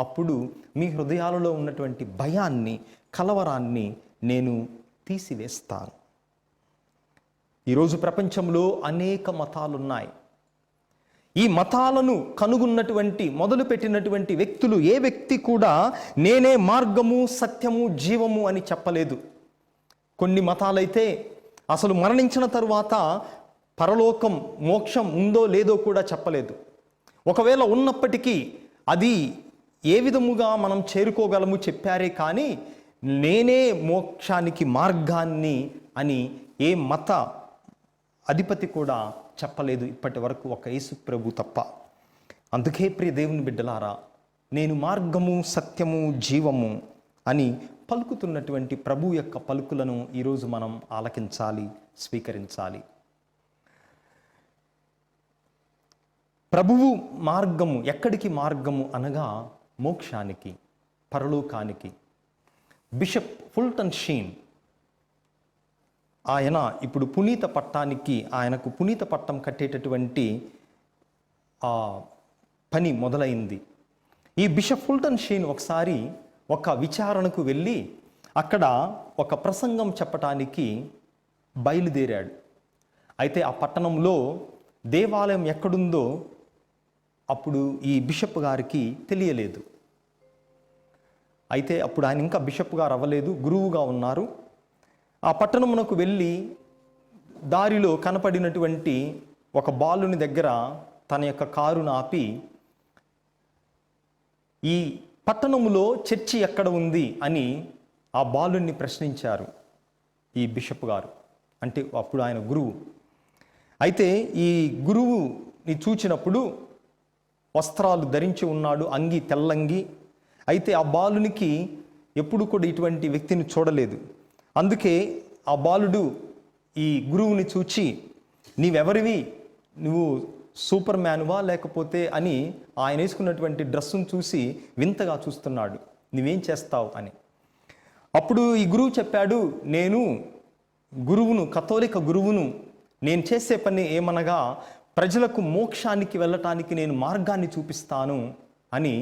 అప్పుడు మీ హృదయాలలో ఉన్నటువంటి భయాన్ని, కలవరాన్ని నేను తీసివేస్తాను. ఈరోజు ప్రపంచంలో అనేక మతాలున్నాయి. ఈ మతాలను కనుగొన్నటువంటి మొదలుపెట్టినటువంటి వ్యక్తులు ఏ వ్యక్తి కూడా నేనే మార్గము, సత్యము, జీవము అని చెప్పలేదు. కొన్ని మతాలైతే అసలు మరణించిన తరువాత పరలోకం, మోక్షం ఉందో లేదో కూడా చెప్పలేదు. ఒకవేళ ఉన్నప్పటికీ అది ఏ విధముగా మనం చేరుకోగలము చెప్పారే కానీ నేనే మోక్షానికి మార్గాన్ని అని ఏ మత అధిపతి కూడా చెప్పలేదు ఇప్పటి వరకు, ఒక యేసు ప్రభు తప్ప. అందుకే ప్రియ దేవుని బిడ్డలారా, నేను మార్గము, సత్యము, జీవము అని పలుకుతున్నటువంటి ప్రభు యొక్క పలుకులను ఈరోజు మనం ఆలకించాలి, స్వీకరించాలి. ప్రభువు మార్గము ఎక్కడికి మార్గము అనగా మోక్షానికి, పరలోకానికి. బిషప్ ఫుల్టన్ షీన్ ఆయన ఇప్పుడు పునీత పట్టానికి, ఆయనకు పునీత పట్టం కట్టేటటువంటి ఆ పని మొదలైంది. ఈ బిషప్ ఫుల్టన్ షీన్ ఒకసారి ఒక విచారణకు వెళ్ళి అక్కడ ఒక ప్రసంగం చెప్పటానికి బయలుదేరాడు. అయితే ఆ పట్టణంలో దేవాలయం ఎక్కడుందో అప్పుడు ఈ బిషప్ గారికి తెలియలేదు. అయితే అప్పుడు ఆయన ఇంకా బిషప్ గారు అవ్వలేదు, గురువుగా ఉన్నారు. ఆ పట్టణమునకు వెళ్ళి దారిలో కనపడినటువంటి ఒక బాలుని దగ్గర తన యొక్క కారును ఆపి, ఈ పట్టణములో చర్చి ఎక్కడ ఉంది అని ఆ బాలుని ప్రశ్నించారు ఈ బిషప్ గారు. అంటే అప్పుడు ఆయన గురువు. అయితే ఈ గురువుని చూచినప్పుడు వస్త్రాలు ధరించి ఉన్నాడు, అంగి తెల్లంగి. అయితే ఆ బాలునికి ఎప్పుడు కూడా ఇటువంటి వ్యక్తిని చూడలేదు. అందుకే ఆ బాలుడు ఈ గురువుని చూచి, నీవెవరివి, నువ్వు సూపర్ మ్యాన్వా లేకపోతే అని ఆయన వేసుకున్నటువంటి డ్రెస్సును చూసి వింతగా చూస్తున్నాడు, నువ్వేం చేస్తావు అని. అప్పుడు ఈ గురువు చెప్పాడు, నేను గురువును, కథోలిక గురువును, నేను చేసే పని ఏమనగా ప్రజలకు మోక్షానికి వెళ్ళటానికి నేను మార్గాన్ని చూపిస్తాను అని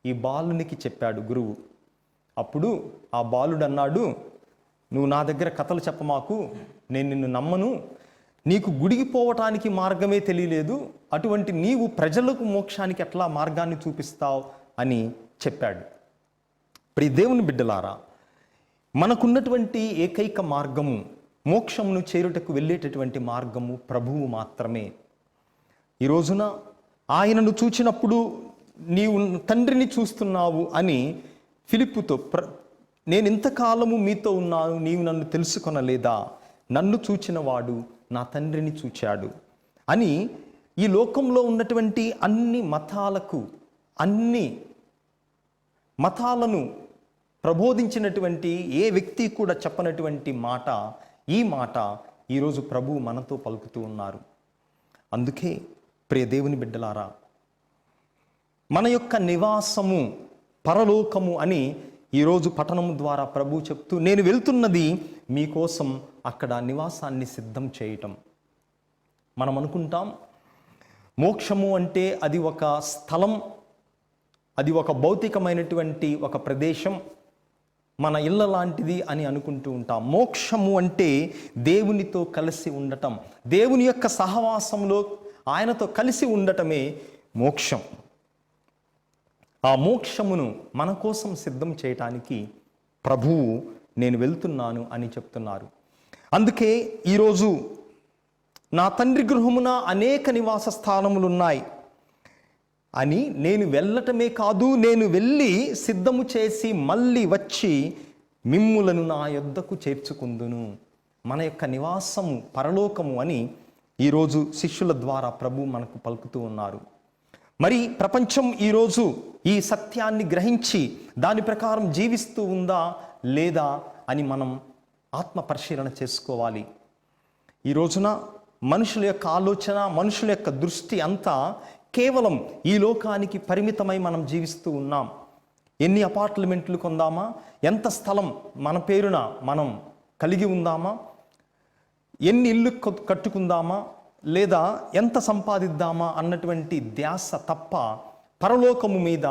ఈ బాలునికి చెప్పాడు గురువు. అప్పుడు ఆ బాలుడు అన్నాడు, నువ్వు నా దగ్గర కథలు చెప్పమాకు, నేను నిన్ను నమ్మను, నీకు గుడికి పోవటానికి మార్గమే తెలియలేదు, అటువంటి నీవు ప్రజలకు మోక్షానికి ఎట్లా మార్గాన్ని చూపిస్తావు అని చెప్పాడు. ప్రియ దేవుని బిడ్డలారా, మనకున్నటువంటి ఏకైక మార్గము మోక్షమును చేరుటకు వెళ్ళేటటువంటి మార్గము ప్రభువు మాత్రమే. ఈ రోజున ఆయనను చూచినప్పుడు నీవు తండ్రిని చూస్తున్నావు అని ఫిలిప్పుతో నేను ఇంతకాలము మీతో ఉన్నాను, నీవు నన్ను తెలుసుకొనలేదా? నన్ను చూచిన వాడు నా తండ్రిని చూచాడు అని ఈ లోకంలో ఉన్నటువంటి అన్ని మతాలను ప్రబోధించినటువంటి ఏ వ్యక్తి కూడా చెప్పనటువంటి మాట, ఈ మాట ఈరోజు ప్రభువు మనతో పలుకుతూ ఉన్నారు. అందుకే ప్రియ దేవుని బిడ్డలారా, మన యొక్క నివాసము పరలోకము అని ఈరోజు పఠనము ద్వారా ప్రభువు చెప్తూ, నేను వెళ్తున్నది మీకోసం అక్కడ నివాసాన్ని సిద్ధం చేయటం. మనం అనుకుంటాం మోక్షము అంటే అది ఒక స్థలం, అది ఒక భౌతికమైనటువంటి ఒక ప్రదేశం, మన ఇళ్ళ లాంటిది అని అనుకుంటూ ఉంటాం. మోక్షము అంటే దేవునితో కలిసి ఉండటం, దేవుని యొక్క సహవాసంలో ఆయనతో కలిసి ఉండటమే మోక్షం. ఆ మోక్షమును మన కోసం సిద్ధం చేయటానికి ప్రభువు నేను వెళ్తున్నాను అని చెప్తున్నారు. అందుకే ఈరోజు నా తండ్రి గృహమున అనేక నివాస స్థానములున్నాయి అని నేను వెళ్ళటమే కాదు, నేను వెళ్ళి సిద్ధము చేసి మళ్ళీ వచ్చి మిమ్ములను నా యొద్దకు చేర్చుకుందును. మన యొక్క నివాసము పరలోకము అని ఈరోజు శిష్యుల ద్వారా ప్రభు మనకు పలుకుతూ ఉన్నారు. మరి ప్రపంచం ఈరోజు ఈ సత్యాన్ని గ్రహించి దాని ప్రకారం జీవిస్తూ ఉందా లేదా అని మనం ఆత్మ పరిశీలన చేసుకోవాలి. ఈ రోజున మనుషుల యొక్క ఆలోచన, మనుషుల యొక్క దృష్టి అంతా కేవలం ఈ లోకానికి పరిమితమై మనం జీవిస్తూ ఉన్నాం. ఎన్ని అపార్ట్మెంట్లు కొందామా, ఎంత స్థలం మన పేరున మనం కలిగి ఉందామా, ఎన్ని ఇల్లు కట్టుకుందామా, లేదా ఎంత సంపాదిద్దామా అన్నటువంటి ధ్యాస తప్ప పరలోకము మీద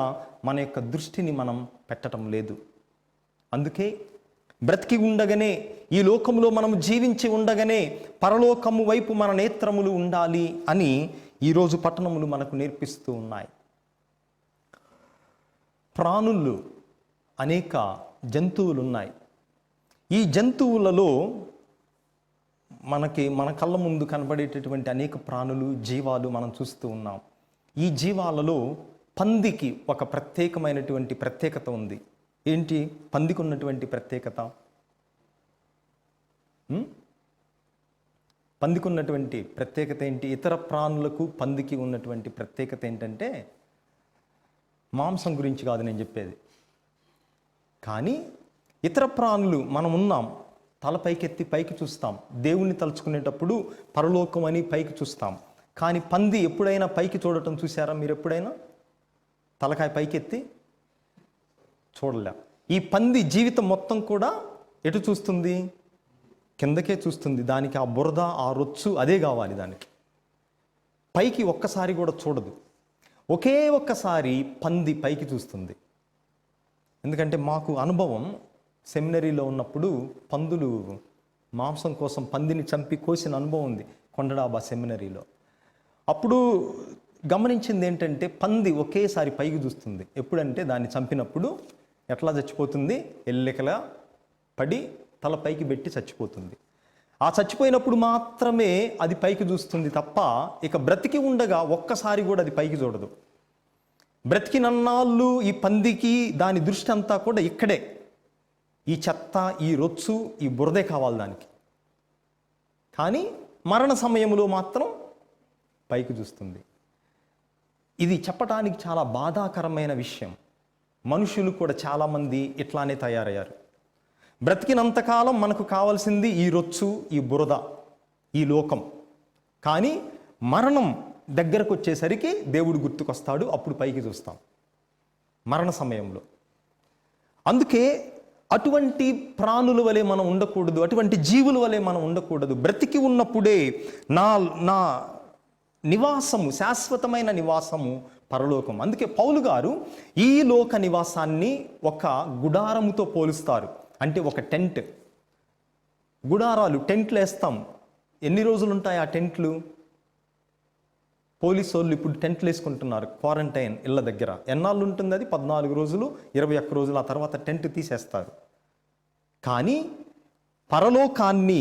మన యొక్క దృష్టిని మనం పెట్టడం లేదు. అందుకే బ్రతికి ఉండగానే, ఈ లోకములో మనం జీవించి ఉండగానే పరలోకము వైపు మన నేత్రములు ఉండాలి అని ఈరోజు పట్టణములు మనకు నేర్పిస్తూ ఉన్నాయి. ప్రాణులు అనేక జంతువులు ఉన్నాయి. ఈ జంతువులలో మన కళ్ళ ముందు కనబడేటటువంటి అనేక ప్రాణులు, జీవాలు మనం చూస్తూ ఉన్నాం. ఈ జీవాలలో పందికి ఒక ప్రత్యేకమైనటువంటి ప్రత్యేకత ఉంది. ఏంటి పందికి ఉన్నటువంటి ప్రత్యేకత? పందికి ఉన్నటువంటి ప్రత్యేకత ఏంటి? ఇతర ప్రాణులకు పందికి ఉన్నటువంటి ప్రత్యేకత ఏంటంటే, మాంసం గురించి కాదు నేను చెప్పేది. కానీ ఇతర ప్రాణులు మనం ఉన్నాం, తల పైకెత్తి పైకి చూస్తాం. దేవుణ్ణి తలుచుకునేటప్పుడు పరలోకం అని పైకి చూస్తాం. కానీ పంది ఎప్పుడైనా పైకి చూడటం చూసారా మీరు? ఎప్పుడైనా తలకాయ పైకెత్తి చూడలే. ఈ పంది జీవితం మొత్తం కూడా ఎటు చూస్తుంది? కిందకే చూస్తుంది. దానికి ఆ బురద, ఆ రొచ్చు అదే కావాలి. దానికి పైకి ఒక్కసారి కూడా చూడదు. ఒకే ఒక్కసారి పంది పైకి చూస్తుంది. ఎందుకంటే మాకు అనుభవం, సెమినరీలో ఉన్నప్పుడు పందులు మాంసం కోసం పందిని చంపి కోసిన అనుభవం ఉంది కొండడాబా సెమినరీలో. అప్పుడు గమనించింది ఏంటంటే, పంది ఒకేసారి పైకి చూస్తుంది. ఎప్పుడంటే దాన్ని చంపినప్పుడు ఎట్లా చచ్చిపోతుంది? ఎల్లెకలా పడి తల పైకి పెట్టి చచ్చిపోతుంది. ఆ చచ్చిపోయినప్పుడు మాత్రమే అది పైకి చూస్తుంది తప్ప ఇక బ్రతికి ఉండగా ఒక్కసారి కూడా అది పైకి చూడదు. బ్రతికినన్నాళ్ళు ఈ పందికి దాని దృష్టి అంతా కూడా ఇక్కడే, ఈ చెత్త, ఈ రొచ్చు, ఈ బురదే కావాలి దానికి. కానీ మరణ సమయంలో మాత్రం పైకి చూస్తుంది. ఇది చెప్పటానికి చాలా బాధాకరమైన విషయం. మనుషులు కూడా చాలామంది ఇట్లానే తయారయ్యారు. బ్రతికినంతకాలం మనకు కావాల్సింది ఈ రొచ్చు, ఈ బురద, ఈ లోకం. కానీ మరణం దగ్గరకు వచ్చేసరికి దేవుడు గుర్తుకొస్తాడు, అప్పుడు పైకి చూస్తాం మరణ సమయంలో. అందుకే అటువంటి ప్రాణుల వలె మనం ఉండకూడదు, అటువంటి జీవుల వలె మనం ఉండకూడదు. బ్రతికి ఉన్నప్పుడే నా నివాసము, శాశ్వతమైన నివాసము పరలోకం. అందుకే పౌలు గారు ఈ లోక నివాసాన్ని ఒక గుడారముతో పోలుస్తారు. అంటే ఒక టెంట్. గుడారాలు, టెంట్లు వేస్తాం. ఎన్ని రోజులు ఉంటాయి ఆ టెంట్లు? పోలీసు వాళ్ళు ఇప్పుడు టెంట్లు వేసుకుంటున్నారు క్వారంటైన్ ఇళ్ళ దగ్గర. ఎన్నాళ్ళు ఉంటుంది అది? 14 రోజులు, 21 రోజులు. ఆ తర్వాత టెంట్ తీసేస్తారు. కానీ పరలోకాన్ని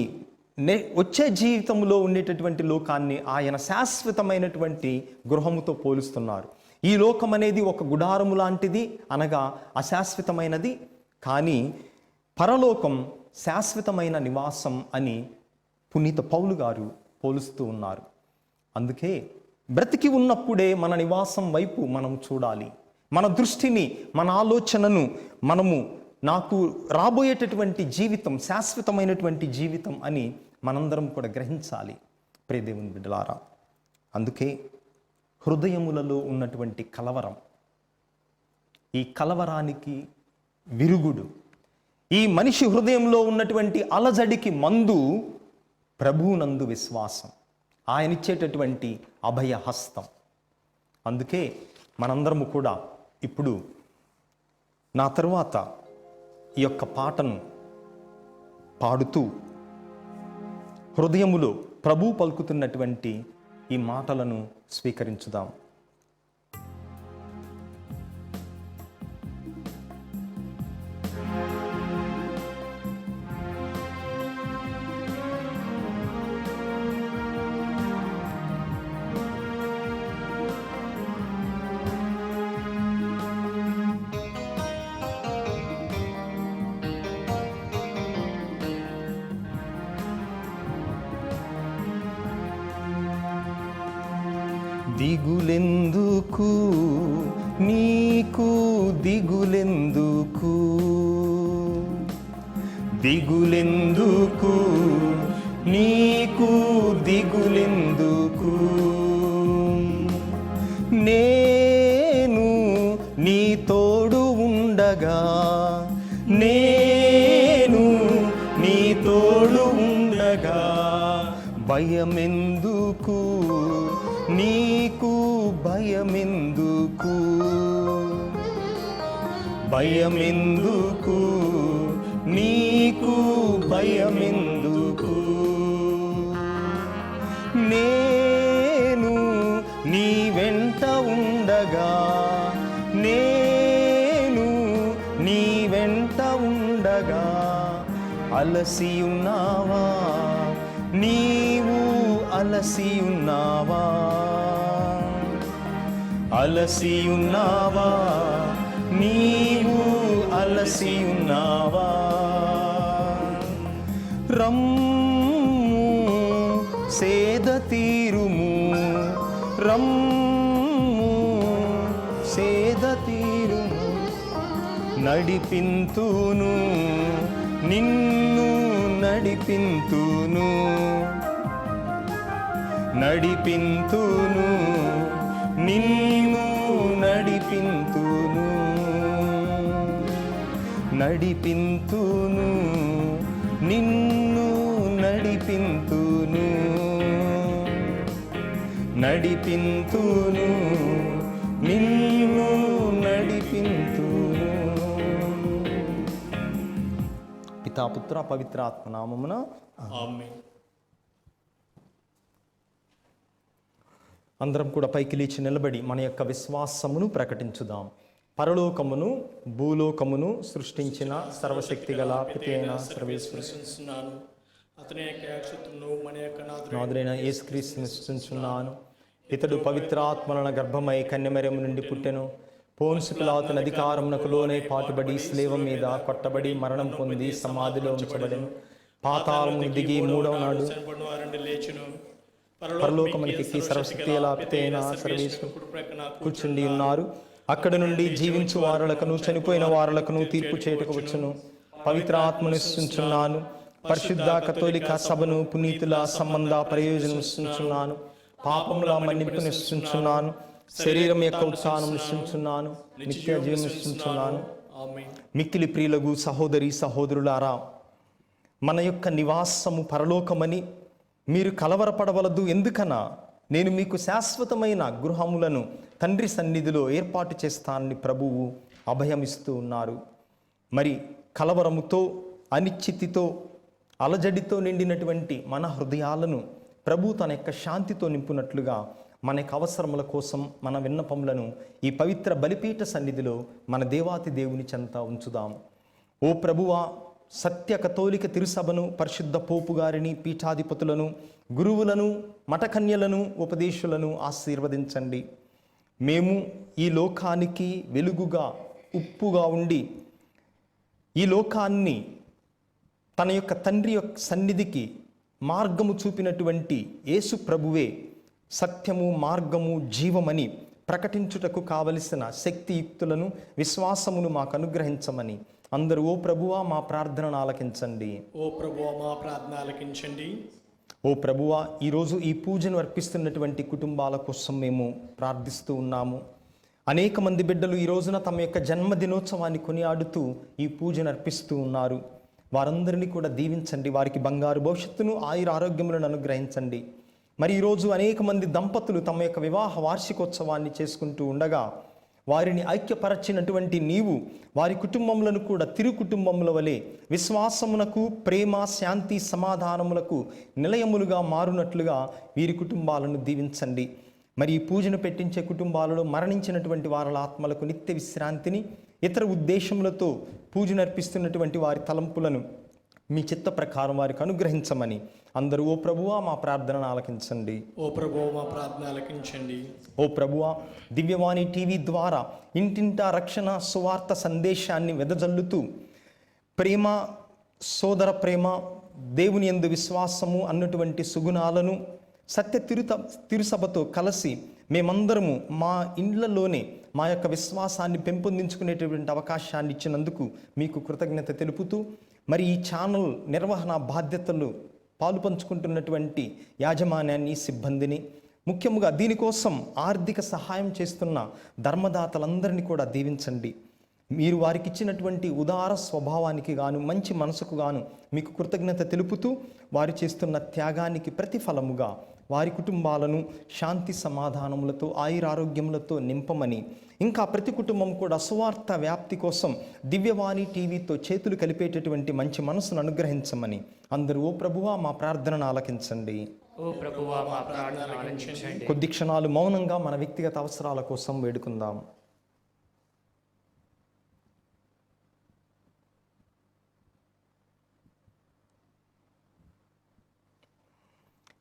వచ్చే జీవితంలో ఉండేటటువంటి లోకాన్ని ఆయన శాశ్వతమైనటువంటి గృహముతో పోలుస్తున్నారు. ఈ లోకం అనేది ఒక గుడారము లాంటిది, అనగా అశాశ్వతమైనది. కానీ పరలోకం శాశ్వతమైన నివాసం అని పునీత పౌలు గారు పోలుస్తూ ఉన్నారు. అందుకే బ్రతికి ఉన్నప్పుడే మన నివాసం వైపు మనం చూడాలి. మన దృష్టిని, మన ఆలోచనను మనము నాకు రాబోయేటటువంటి జీవితం శాశ్వతమైనటువంటి జీవితం అని మనందరం కూడా గ్రహించాలి. ప్రియ దేవుని బిడ్డలారా, అందుకే హృదయములలో ఉన్నటువంటి కలవరం, ఈ కలవరానికి విరుగుడు, ఈ మనిషి హృదయంలో ఉన్నటువంటి అలజడికి మందు ప్రభువునందు విశ్వాసం, ఆయన ఇచ్చేటటువంటి అభయ హస్తం. అందుకే మనందరము కూడా ఇప్పుడు నా తరువాత ఈ యొక్క పాటను పాడుతూ హృదయములో ప్రభు పలుకుతున్నటువంటి ఈ మాటలను స్వీకరించుదాం. దిగులెందుకు నీకు, దిగులెందుకు, దిగులెందుకు నీకు, దిగులెందుకు, నేను నీ తోడు ఉండగా, నేను నీ తోడు ఉండగా, భయమెందుకు నీకు, భయమెందుకు, భయమెందుకు నీకు, భయమెందుకు, నేను నీ వెంట ఉండగా, నేను నీ వెంట ఉండగా, అలసి ఉన్నావా నీవు, అలసి ఉన్నావా, అలసి ఉన్నావా నీవు, అలసి ఉన్నావా, రమ్ము సేద తీరుము, రమ్ము సేద తీరుము, నడిపింతును నిన్ను, నడిపింతును, నడిపింతును నిన్ను, నడిపింతును, నడిపింతును నిన్ను, నడిపింతును, నడిపింతును నిన్ను, నడిపింతును. పితా పుత్ర పవిత్రాత్మ నామమున ఆమేన్. అందరం కూడా పైకి లేచి నిలబడి మన యొక్క విశ్వాసమును ప్రకటించుదాం. పరలోకమును భూలోకమును సృష్టించిన సర్వశక్తి గల పితైన సర్వేశ్వరుని విశ్వసిస్తున్నాను. అతని యొక్క యాక్షత్తును మన యొక్క నాదుడైన యేసుక్రీస్తుని స్తుతించున్నాను. ఇతడు పవిత్రాత్మల గర్భమై కన్యమరియము నుండి పుట్టెను. పోన్సు పిలాతుని అధికారమునకు లోనై పాటుబడి స్లేవ మీద కొట్టబడి మరణం పొంది సమాధిలో ఉంచబడెను. పాతాళమును దిగి మూడవ నాడు వారండి లేచును. పరలోకమునికి సర్వశక్తి గల పితైన సర్వేశ్వరుడు కూర్చుండి ఉన్నారు. అక్కడ నుండి జీవించు వారులకును చనిపోయిన వారులకును తీర్పు చేయుటకు వచ్చును. పవిత్ర ఆత్మను స్తుతించున్నాను. పరిశుద్ధ కథోలిక సభను పునీతుల సంబంధ ప్రయోజనం స్తుతించున్నాను. పాపముల మన్నింపును స్తుతించున్నాను. శరీరం యొక్క ఉత్సాహం స్తుతించున్నాను. నిత్య జీవం స్తుతించున్నాను. ఆమేన్. మిక్కిలి ప్రియులగు సహోదరి సహోదరులారా, మన యొక్క నివాసము పరలోకమని మీరు కలవరపడవలదు. ఎందుకనా నేను మీకు శాశ్వతమైన గృహములను తండ్రి సన్నిధిలో ఏర్పాటు చేస్తానని ప్రభువు అభయమిస్తూ ఉన్నారు. మరి కలవరముతో, అనిశ్చితితో, అలజడితో నిండినటువంటి మన హృదయాలను ప్రభు తన యొక్క శాంతితో నింపునట్లుగా మన యొక్క అవసరముల కోసం మన విన్నపములను ఈ పవిత్ర బలిపీఠ సన్నిధిలో మన దేవాతి దేవుని చెంత ఉంచుదాం. ఓ ప్రభువా, సత్య కథోలిక తిరుసభను, పరిశుద్ధ పోపు గారిని, పీఠాధిపతులను, గురువులను, మఠకన్యలను, ఉపదేశులను ఆశీర్వదించండి. మేము ఈ లోకానికి వెలుగుగా, ఉప్పుగా ఉండి ఈ లోకాన్ని తన యొక్క తండ్రి యొక్క సన్నిధికి మార్గము చూపినటువంటి యేసు ప్రభువే సత్యము, మార్గము, జీవమని ప్రకటించుటకు కావలసిన శక్తియుక్తులను, విశ్వాసమును మాకు అనుగ్రహించమని అందరూ ఓ ప్రభువా మా ప్రార్థనను ఆలకించండి. ఓ ప్రభువా మా ప్రార్థన ఆలకించండి. ఓ ప్రభువా, ఈరోజు ఈ పూజను అర్పిస్తున్నటువంటి కుటుంబాల కోసం మేము ప్రార్థిస్తూ ఉన్నాము. అనేక మంది బిడ్డలు ఈ రోజున తమ యొక్క జన్మదినోత్సవాన్ని కొనియాడుతూ ఈ పూజను అర్పిస్తూ ఉన్నారు. వారందరినీ కూడా దీవించండి. వారికి బంగారు భవిష్యత్తును, ఆయుర ఆరోగ్యములను అనుగ్రహించండి. మరి ఈరోజు అనేక మంది దంపతులు తమ యొక్క వివాహ వార్షికోత్సవాన్ని చేసుకుంటూ ఉండగా వారిని ఐక్యపరచినటువంటి నీవు వారి కుటుంబములను కూడా తిరు కుటుంబముల వలె విశ్వాసమునకు, ప్రేమ, శాంతి, సమాధానములకు నిలయములుగా మారునట్లుగా వీరి కుటుంబాలను దీవించండి. మరి ఈ పూజను పెట్టించే కుటుంబాలలో మరణించినటువంటి వారి ఆత్మలకు నిత్య విశ్రాంతిని, ఇతర ఉద్దేశములతో పూజను అర్పిస్తున్నటువంటి వారి తలంపులను మీ చిత్త ప్రకారం వారికి అనుగ్రహించమని అందరూ ఓ ప్రభువా మా ప్రార్థనను ఆలకించండి. ఓ ప్రభువా మా ప్రార్థన ఆలకించండి. ఓ ప్రభువా, దివ్యవాణి టీవీ ద్వారా ఇంటింటా రక్షణ సువార్త సందేశాన్ని వెదజల్లుతూ ప్రేమ, సోదర ప్రేమ, దేవుని యందు విశ్వాసము అన్నటువంటి సుగుణాలను సత్య తిరుసభతో కలిసి మేమందరము మా ఇండ్లలోనే మా యొక్క విశ్వాసాన్ని పెంపొందించుకునేటటువంటి అవకాశాన్ని ఇచ్చినందుకు మీకు కృతజ్ఞత తెలుపుతూ, మరి ఈ ఛానల్ నిర్వహణ బాధ్యతలు పాలు పంచుకుంటున్నటువంటి యాజమాన్యాన్ని, సిబ్బందిని, ముఖ్యంగా దీనికోసం ఆర్థిక సహాయం చేస్తున్న ధర్మదాతలందరినీ కూడా దీవించండి. మీరు వారికి ఇచ్చినటువంటి ఉదార స్వభావానికి గాను, మంచి మనసుకు గాను మీకు కృతజ్ఞత తెలుపుతూ వారు చేస్తున్న త్యాగానికి ప్రతిఫలముగా వారి కుటుంబాలను శాంతి సమాధానములతో, ఆయురారోగ్యములతో నింపమని, ఇంకా ప్రతి కుటుంబం కూడా సువార్త వ్యాప్తి కోసం దివ్యవాణి టీవీతో చేతులు కలిపేటటువంటి మంచి మనసును అనుగ్రహించమని అందరూ ఓ ప్రభువా మా ప్రార్థనను ఆలకించండి. ఓ ప్రభువా మా ప్రార్థన ఆలకించండి. కొద్ది క్షణాలు మౌనంగా మన వ్యక్తిగత అవసరాల కోసం వేడుకుందాం.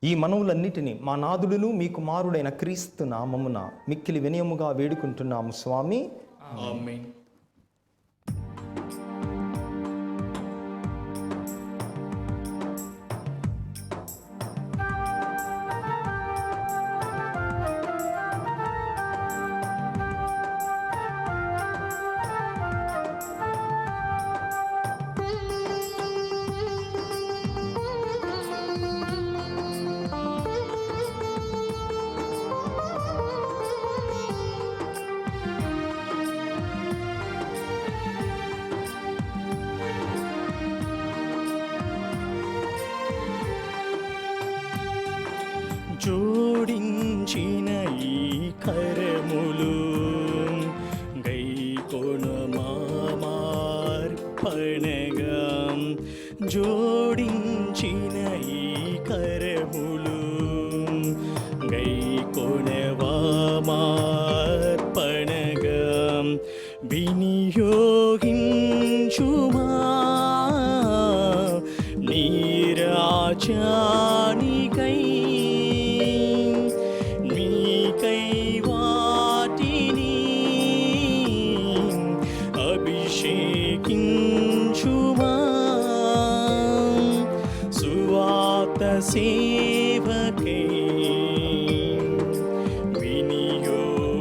ఈ మనవులన్నిటినీ మా నాదుడును మీ కుమారుడైన క్రీస్తు నామమున మిక్కిలి వినయముగా వేడుకుంటున్నాము స్వామి. ఆమేన్. జోడించిన ఈ కరములు గైకొన మార్పణగా, జోడించిన ఈ కరములు గైకొన మార్పణగా వినియోగించుమా నీరాజానికై, నీకై వాటిని అభిషేకించుమా సువార్త సేవకై వినియోగించుమా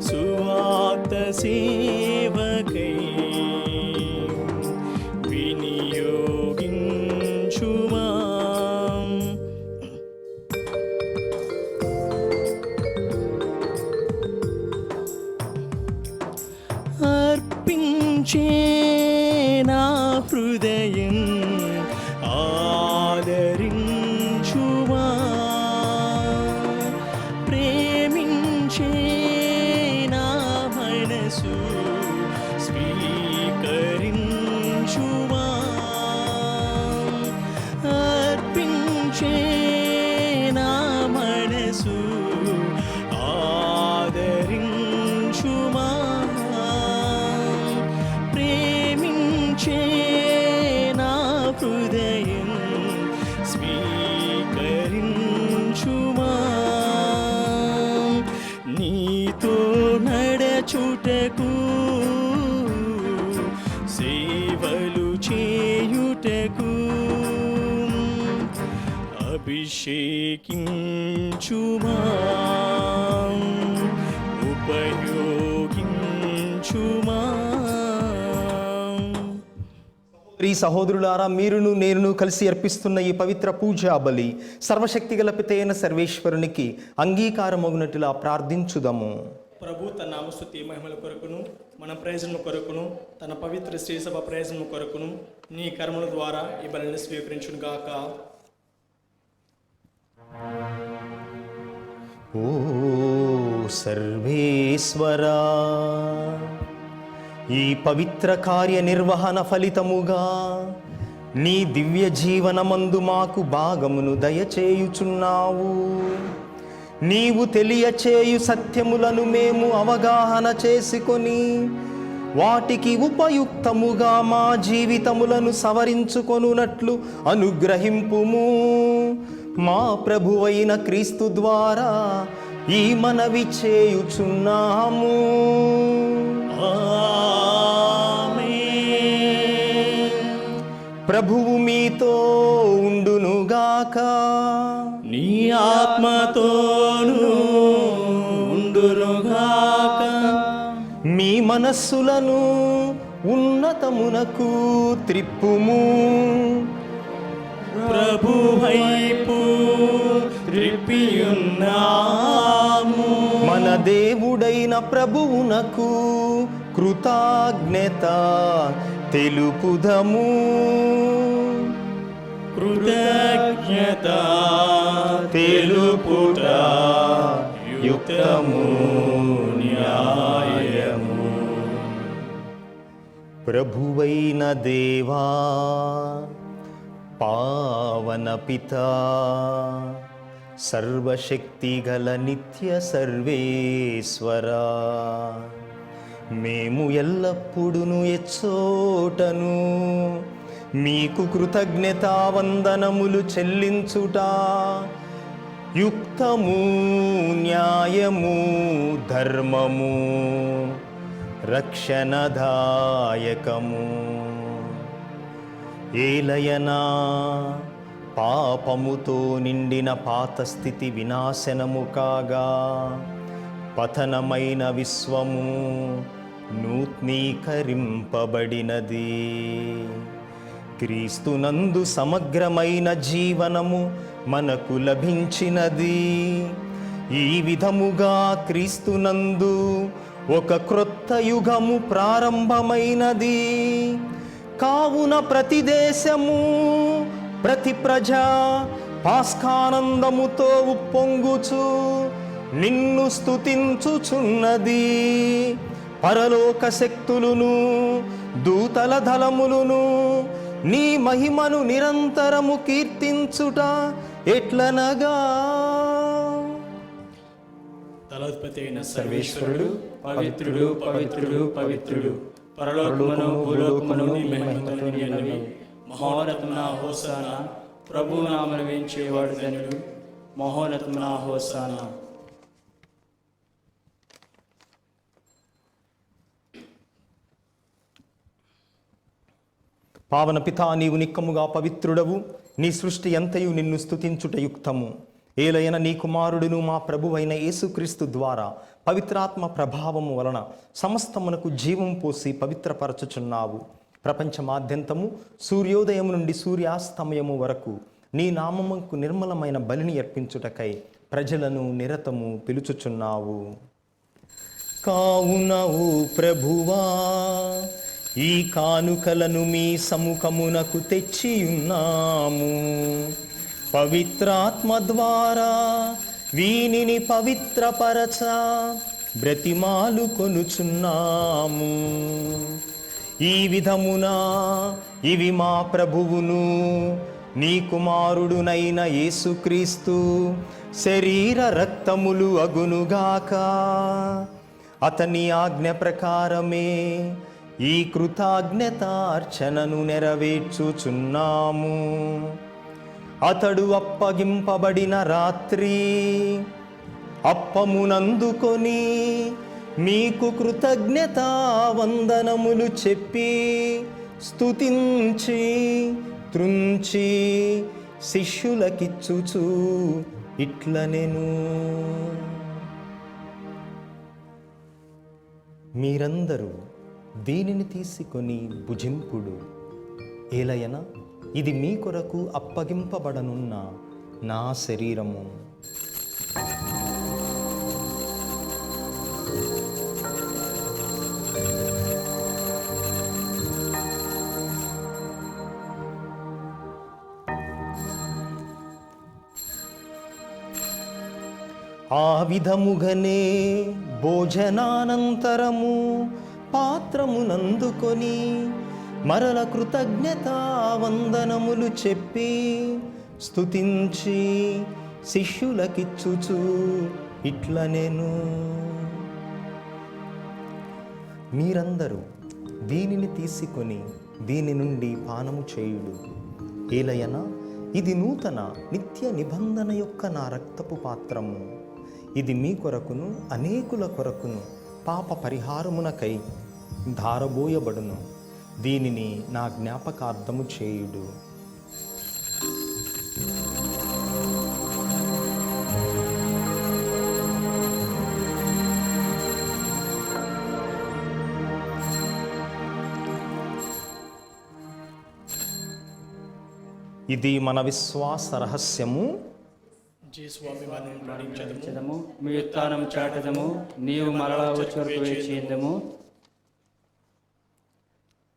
సువార్త సేవకై వినియోగించుమా. అర్పించే నా హృదయం ఆదరించుమా, ప్రేమించే నా మనసు స్వీకరించుమా, అర్పించే నా మనసు ఆదరించుమా. అభిషేకించుమా ఉపయోగించుమా. సహోదరులారా, మీరును నేనును కలిసి అర్పిస్తున్న ఈ పవిత్ర పూజా బలి సర్వశక్తిగల పితైన సర్వేశ్వరునికి అంగీకారమగునట్లుగా ప్రార్థించుదము. ప్రభు తన నామస్తుతి మహిమల కొరకును మన ప్రయోజనం కొరకును తన పవిత్ర శ్రీసభ ప్రయోజనం కొరకును నీ కర్మల ద్వారా ఈ బలిని స్వీకరించును గాక. ఓ సర్వేశ్వరా, ఈ పవిత్ర కార్యనిర్వహణ ఫలితముగా నీ దివ్య జీవనమందు మాకు భాగమును దయచేయుచున్నావు. నీవు తెలియచేయు సత్యములను మేము అవగాహన చేసుకొని వాటికి ఉపయుక్తముగా మా జీవితములను సవరించుకొనున్నట్లు అనుగ్రహింపుము. మా ప్రభువైన క్రీస్తు ద్వారా ఈ మనవి చేయుచున్నాము. ప్రభువు మీతో ఉండునుగాక. నీ ఆత్మతోను ఉండునుగాక. మీ మనస్సులను ఉన్నతమునకు త్రిప్పుము. ప్రభు వైపు త్రిప్పియున్నాము. మన దేవుడైన ప్రభువునకు కృతజ్ఞత తెలుపుదము. కృతజ్ఞత తెలుపుట యుక్తము న్యాయము. ప్రభువైన దేవా, పావన పితా, సర్వశక్తిగల నిత్య సర్వేశ్వరా, మేము ఎల్లప్పుడూ ఎచ్చోటను మీకు కృతజ్ఞతావందనములు చెల్లించుట యుక్తము, న్యాయము, ధర్మము, రక్షణదాయకము. ఏలయనా పాపముతో నిండిన పాత స్థితి వినాశనము కాగా పతనమైన విశ్వము నూత్నీకరింపబడినది. క్రీస్తునందు సమగ్రమైన జీవనము మనకు లభించినది. ఈ విధముగా క్రీస్తునందు ఒక క్రొత్త యుగము ప్రారంభమైనది. కావున ప్రతి దేశము, ప్రతి ప్రజ పాస్కానందముతో ఉప్పొంగుచు నిన్ను స్తుతించుచున్నది. పరలోక శక్తులును దూతల దళములును నీ మహిమను నిరంతరము కీర్తించుట ఎట్లనగా, దళాధిపతి అయిన సర్వేశ్వరుడు పవిత్రుడు పవిత్రుడు పవిత్రుడు, పరలోకమును భూలోకమును నీ మహిమతో నిండినవి. మహోన్నతమున హోసానా, ప్రభువు నామమున వేంచేవాడు ధన్యుడు. మహోన్నతమున హోసానా. పావన పితా, నీవు నిక్కముగా పవిత్రుడవు. నీ సృష్టి ఎంతయు నిన్ను స్తుతించుట యుక్తము. ఏలైన నీ కుమారుడును మా ప్రభువైన యేసుక్రీస్తు ద్వారా పవిత్రాత్మ ప్రభావము వలన సమస్తమునకు జీవం పోసి పవిత్రపరచుచున్నావు. ప్రపంచమాద్యంతము సూర్యోదయము నుండి సూర్యాస్తమయము వరకు నీ నామముకు నిర్మలమైన బలిని అర్పించుటకై ప్రజలను నిరతము పిలుచుచున్నావు. కావున ఓ ప్రభువా, ఈ కానుకలను మీ సముఖమునకు తెచ్చియున్నాము. పవిత్రాత్మ ద్వారా వీనిని పవిత్రపరచ బ్రతిమాలు కొనుచున్నాము. ఈ విధమున ఇవి మా ప్రభువును నీ కుమారుడునైన యేసుక్రీస్తు శరీర రక్తములు అగునుగాక. అతని ఆజ్ఞ ప్రకారమే ఈ కృతజ్ఞతార్చనను నెరవేర్చుచున్నాము. అతడు అప్పగింపబడిన రాత్రి అప్పమునందుకొని మీకు కృతజ్ఞతా వందనములు చెప్పి స్తుతించి త్రుంచి శిష్యులకిచ్చుచు ఇట్లనెను, మీరందరూ దీనిని తీసుకొని భుజింపుడు, ఏలయన ఇది మీ కొరకు అప్పగింపబడనున్న నా శరీరము. ఆ విధముగనే భోజనానంతరము పాత్రమునందుకొని మరల కృతజ్ఞతా వందనములు చెప్పి స్తుతించి శిష్యులకిచ్చుచు ఇట్లనెను, మీరందరూ దీనిని తీసుకొని దీని నుండి పానము చేయుడు, ఏలయన ఇది నూతన నిత్య నిబంధన యొక్క నా రక్తపు పాత్రము. ఇది మీ కొరకును అనేకుల కొరకును పాప పరిహారమునకై ధారబోయబడును. దీనిని నా జ్ఞాపకార్థము చేయుడు. ఇది మన విశ్వాస రహస్యము. స్వాభిమానం ప్రకటించదము, చదము మీ ఉత్థానం చాటదము, నీవు మరలా వచ్చే వరకు వేచియుందుము.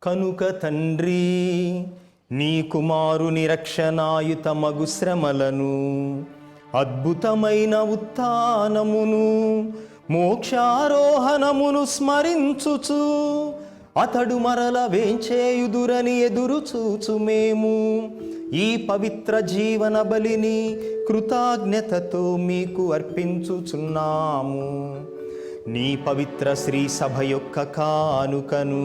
కనుక తండ్రి, నీ కుమారుని రక్షణాయుతమగు శ్రమలను, అద్భుతమైన ఉత్థానమును, మోక్షారోహణమును స్మరించుచు అతడు మరల వేంచేయుదురని ఎదురు చూచు మేము ఈ పవిత్ర జీవన బలిని కృతజ్ఞతతో మీకు అర్పించుచున్నాము. నీ పవిత్ర శ్రీ సభ యొక్క కానుకను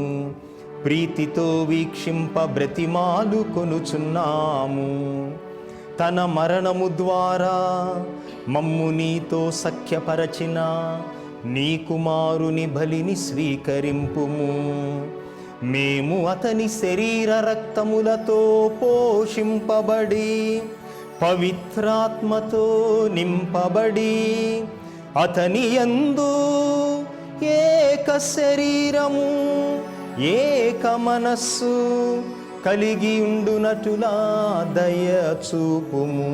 ప్రీతితో వీక్షింప బ్రతిమాలు కొనుచున్నాము. తన మరణము ద్వారా మమ్ము నీతో సఖ్యపరచిన నీ కుమారుని బలిని స్వీకరింపుము. మేము అతని శరీర రక్తములతో పోషింపబడి పవిత్రాత్మతో నింపబడి అతని యందు ఏక శరీరము ఏక మనస్సు కలిగి ఉండునటులా దయ చూపుము.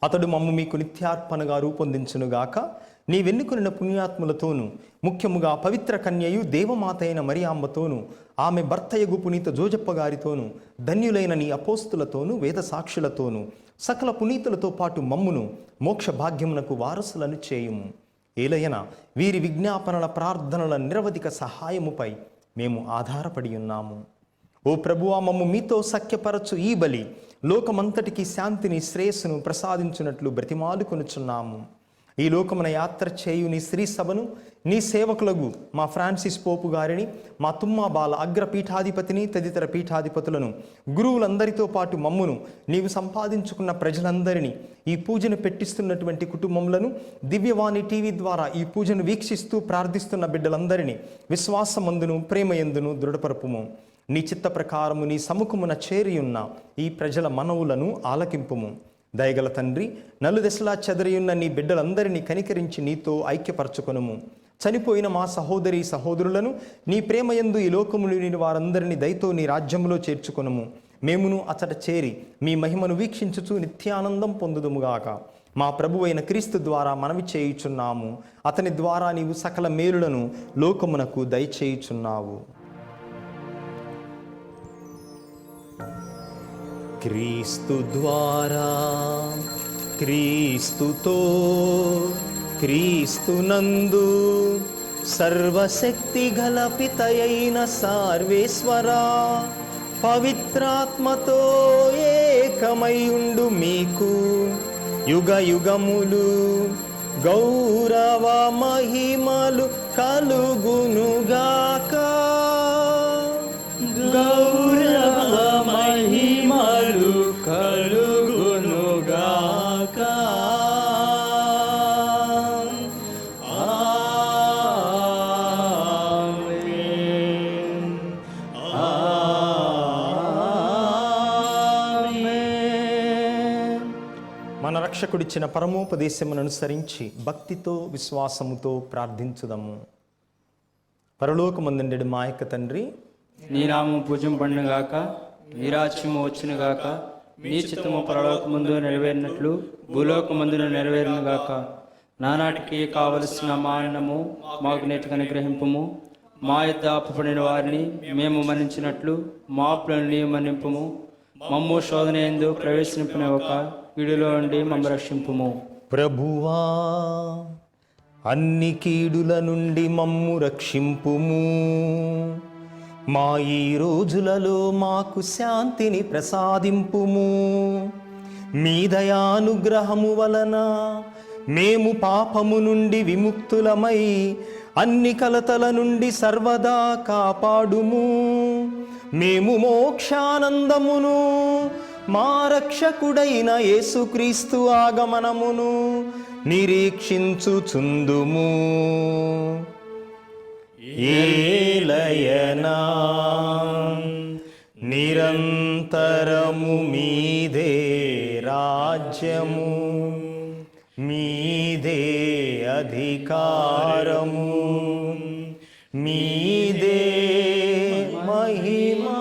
అతడు మమ్ము మీకు నిత్యార్పణగా రూపొందించునుగాక. నీ వెన్నుకొనిన పుణ్యాత్ములతోనూ ముఖ్యముగా పవిత్ర కన్యయు దేవమాత అయిన మరియాంబతోనూ ఆమె భర్తయగు పునీత జోజప్ప గారితోనూ ధన్యులైన నీ అపోస్తులతోనూ వేద సాక్షులతోనూ సకల పునీతులతో పాటు మమ్మును మోక్ష భాగ్యమునకు వారసులను చేయుము. ఏలయన వీరి విజ్ఞాపనల ప్రార్థనల నిరవధిక సహాయముపై మేము ఆధారపడి ఉన్నాము. ఓ ప్రభువా, మమ్ము మీతో సఖ్యపరచు ఈ బలి లోకమంతటికి శాంతిని శ్రేయస్సును ప్రసాదించున్నట్లు బ్రతిమాలుకొనుచున్నాము. ఈ లోకమున యాత్ర చేయు నీ శ్రీ సభను, నీ సేవకులకు మా ఫ్రాన్సిస్ పోపు గారిని, మా తుమ్మా బాల అగ్ర పీఠాధిపతిని, తదితర పీఠాధిపతులను, గురువులందరితో పాటు మమ్మును, నీవు సంపాదించుకున్న ప్రజలందరినీ, ఈ పూజను పెట్టిస్తున్నటువంటి కుటుంబములను, దివ్యవాణి టీవీ ద్వారా ఈ పూజను వీక్షిస్తూ ప్రార్థిస్తున్న బిడ్డలందరినీ విశ్వాసమందును ప్రేమయందును దృఢపరపుము. నీ చిత్త ప్రకారము నీ సముఖమున చేరియున్న ఈ ప్రజల మనవులను ఆలకింపుము. దయగల తండ్రి, నలుదెసలా చెదరియున్న నీ బిడ్డలందరినీ కనికరించి నీతో ఐక్యపరచుకొనుము. చనిపోయిన మా సహోదరి సహోదరులను నీ ప్రేమయందు ఈ లోకములోని వారందరినీ దయతో నీ రాజ్యంలో చేర్చుకొనుము. మేమును అతట చేరి మీ మహిమను వీక్షించుచు నిత్యానందం పొందుదుముగాక. మా ప్రభువైన క్రీస్తు ద్వారా మనవి చేయుచున్నాము. అతని ద్వారా నీవు సకల మేలులను లోకమునకు దయచేయుచున్నావు. క్రీస్తు ద్వారా, క్రీస్తుతో, క్రీస్తునందు సర్వశక్తి గల పితయైన సార్వేశ్వరా, పవిత్రాత్మతో ఏకమైయుండు మీకు యుగ యుగములు గౌరవ మహిమలు కలుగునుగాక. గౌరవ మహిమలు కలుగునుగాక. ఆమేన్. ఆమేన్. రక్షకుడిచ్చిన పరమోపదేశమును అనుసరించి భక్తితో విశ్వాసముతో ప్రార్థించుదము. పరలోకమందుండెడు మా యొక్క తండ్రి, నీ నామం పూజింపబడునుగాక, నీ రాజ్యము వచ్చునుగాక, నీ చిత్తము పరలోకమందు నెరవేరినట్లు భూలోకమందున నెరవేరునుగాక. నానాటికి కావలసిన మా అన్నము మాకు నేటికి అనుగ్రహింపుము. మా యొద్ద అప్పుపడిన వారిని మేము మన్నించినట్లు మా అప్పులను నీవు మన్నింపుము. మమ్ము శోధన యందు ప్రవేశింపనివ్వక కీడులో నుండి మమ్ము రక్షింపుము. ప్రభువా, అన్ని కీడుల నుండి మమ్ము రక్షింపుము. మా ఈ రోజులలో మాకు శాంతిని ప్రసాదింపుము. మీ దయానుగ్రహము వలన మేము పాపము నుండి విముక్తులమై అన్ని కలతల నుండి సర్వదా కాపాడుము. మేము మోక్షానందమును మా రక్షకుడైన యేసుక్రీస్తు ఆగమనమును నిరీక్షించుచుందుము. ఏలయనా నిరంతరము మీదే రాజ్యము, మీదే అధికారము, మీదే మహిమా.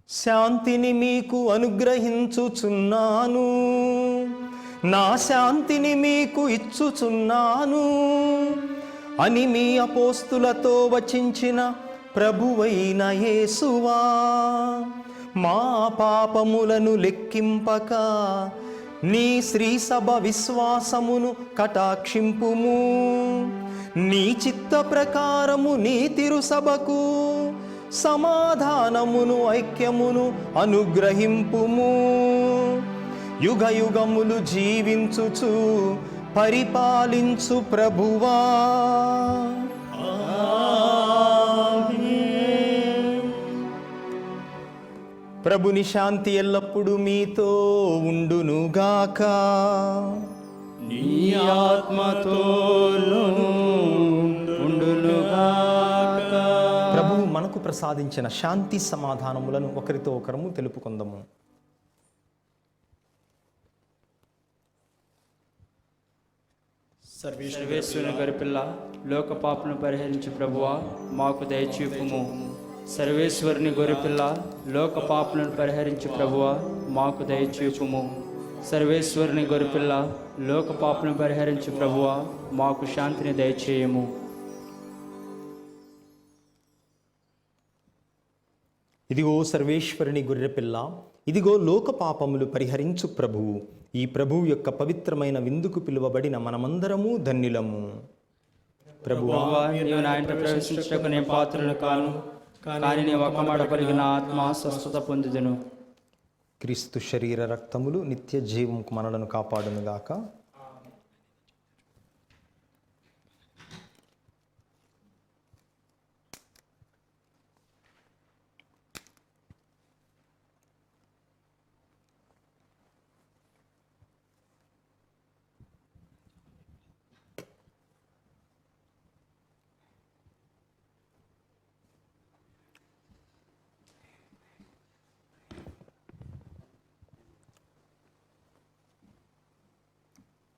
శాంతిని మీకు అనుగ్రహించుచున్నాను, నా శాంతిని మీకు ఇచ్చుచున్నాను అని మీ అపోస్తులతో వచించిన ప్రభువైన యేసువా, మా పాపములను లెక్కింపక నీ శ్రీసభ విశ్వాసమును కటాక్షింపుము. నీ చిత్త ప్రకారము నీ తిరుసభకు సమాధానమును ఐక్యమును అనుగ్రహింపుము. యుగ యుగములు జీవించుచు పరిపాలించు ప్రభువా. ప్రభుని శాంతి ఎల్లప్పుడూ మీతో ఉండునుగాక. నీ ఆత్మతోను ఉండునుగాక. ప్రభువు మనకు ప్రసాదించిన శాంతి సమాధానములను ఒకరితో ఒకరము తెలుపుకుందాము. సర్వేశ్వరుని గరిపిల్ల లోక పాపను పరిహరించు ప్రభువా మాకు దయచూపుము. సర్వేశ్వరుని గొర్రెపిల్ల లోక పాపలను పరిహరించు ప్రభువా మాకు దయచూపుము. సర్వేశ్వరుని గొర్రెపిల్ల లోక పాపను పరిహరించు ప్రభువా మాకు శాంతిని దయచేయము. ఇదిగో సర్వేశ్వరుని గొర్రెపిల్ల, ఇదిగో లోక పాపములు పరిహరించు ప్రభువు. ఈ ప్రభువు యొక్క పవిత్రమైన విందుకు పిలువబడిన మనమందరము ధన్యులము. ప్రభువా, నీవు నా ఇంట ప్రవేశించటకు నేను పాత్రను కాను, కానీ నీ ఒక మాట పలికిన ఆత్మ స్వస్థత పొందుదును. క్రీస్తు శరీర రక్తములు నిత్య జీవముకు మనలను కాపాడునుగాక.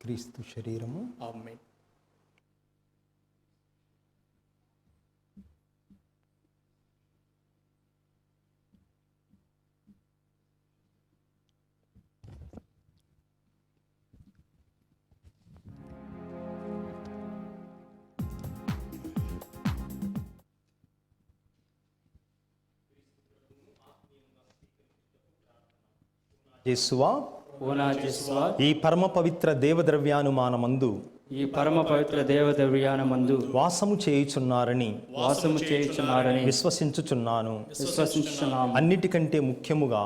క్రీస్తు శరీరము. ఆమేన్. యేసువా, ఓ నా యేసువా, ఈ పరమ పవిత్ర దేవద్రవ్యానుమానమందు ఈ పరమ పవిత్ర దేవద్రవ్యానమందు వాసము చేయుచున్నారని వాసము చేయుచున్నారని విశ్వసించుచున్నాను. విశ్వసించుచున్నాము. అన్నిటికంటే ముఖ్యముగా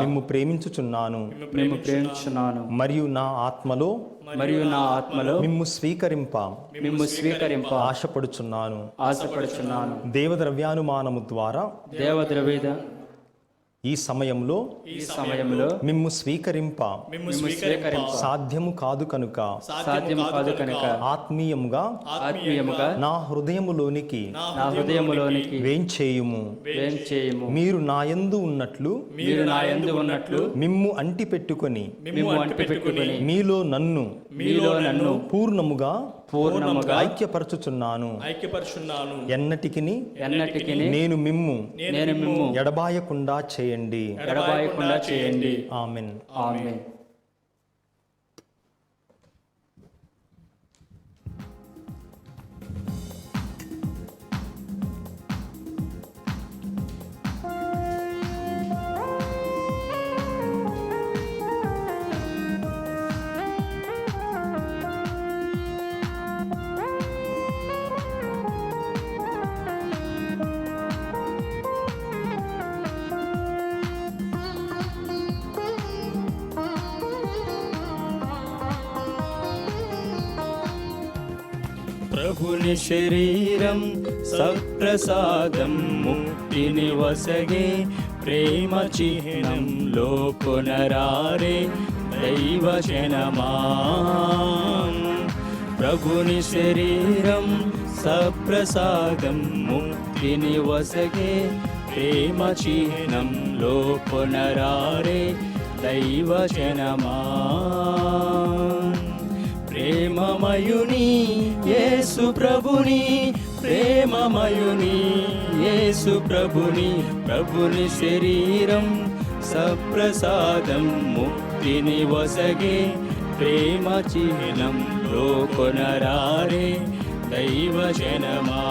మిమ్ము ప్రేమించుచున్నాను. మేము ప్రేమించున్నాను. మరియు నా ఆత్మలో మిమ్ము స్వీకరింప ఆశపడుచున్నాను. ఆశపడుచున్నాను. దేవద్రవ్యానుమానము ద్వారా ఈ సమయంలో మిమ్ము స్వీకరింప మిమ్ము స్వీకరింప సాధ్యము కాదు కనుక సాధ్యము కాదు కనుక ఆత్మీయముగా నా హృదయములోనికి వేంచేయుము. మీరు నాయందు ఉన్నట్లు మిమ్ము అంటి పెట్టుకొని మీలో నన్ను పూర్ణముగా ఐక్యపరచుచున్నాను. ఎన్నటికిని నేను మిమ్ము ఎడబాయకుండా చేయండి. ఆమేన్. ప్రభుని శరీరం సప్రసాదం ముక్తిని వసగే ప్రేమ చిహ్నంలో కొనరారే దైవజనమా. ప్రభుని శరీరం సప్రసాదం ముక్తిని వసగే ప్రేమ చిహ్నంలో కొనరారే దైవజనమా. ప్రేమమయుని యేసు ప్రభుని ప్రేమమయుని యేసు ప్రభుని శరీరం సప్రసాదం ముక్తిని వసగే ప్రేమ చిహ్నంలో కొనరారే దైవజనమా.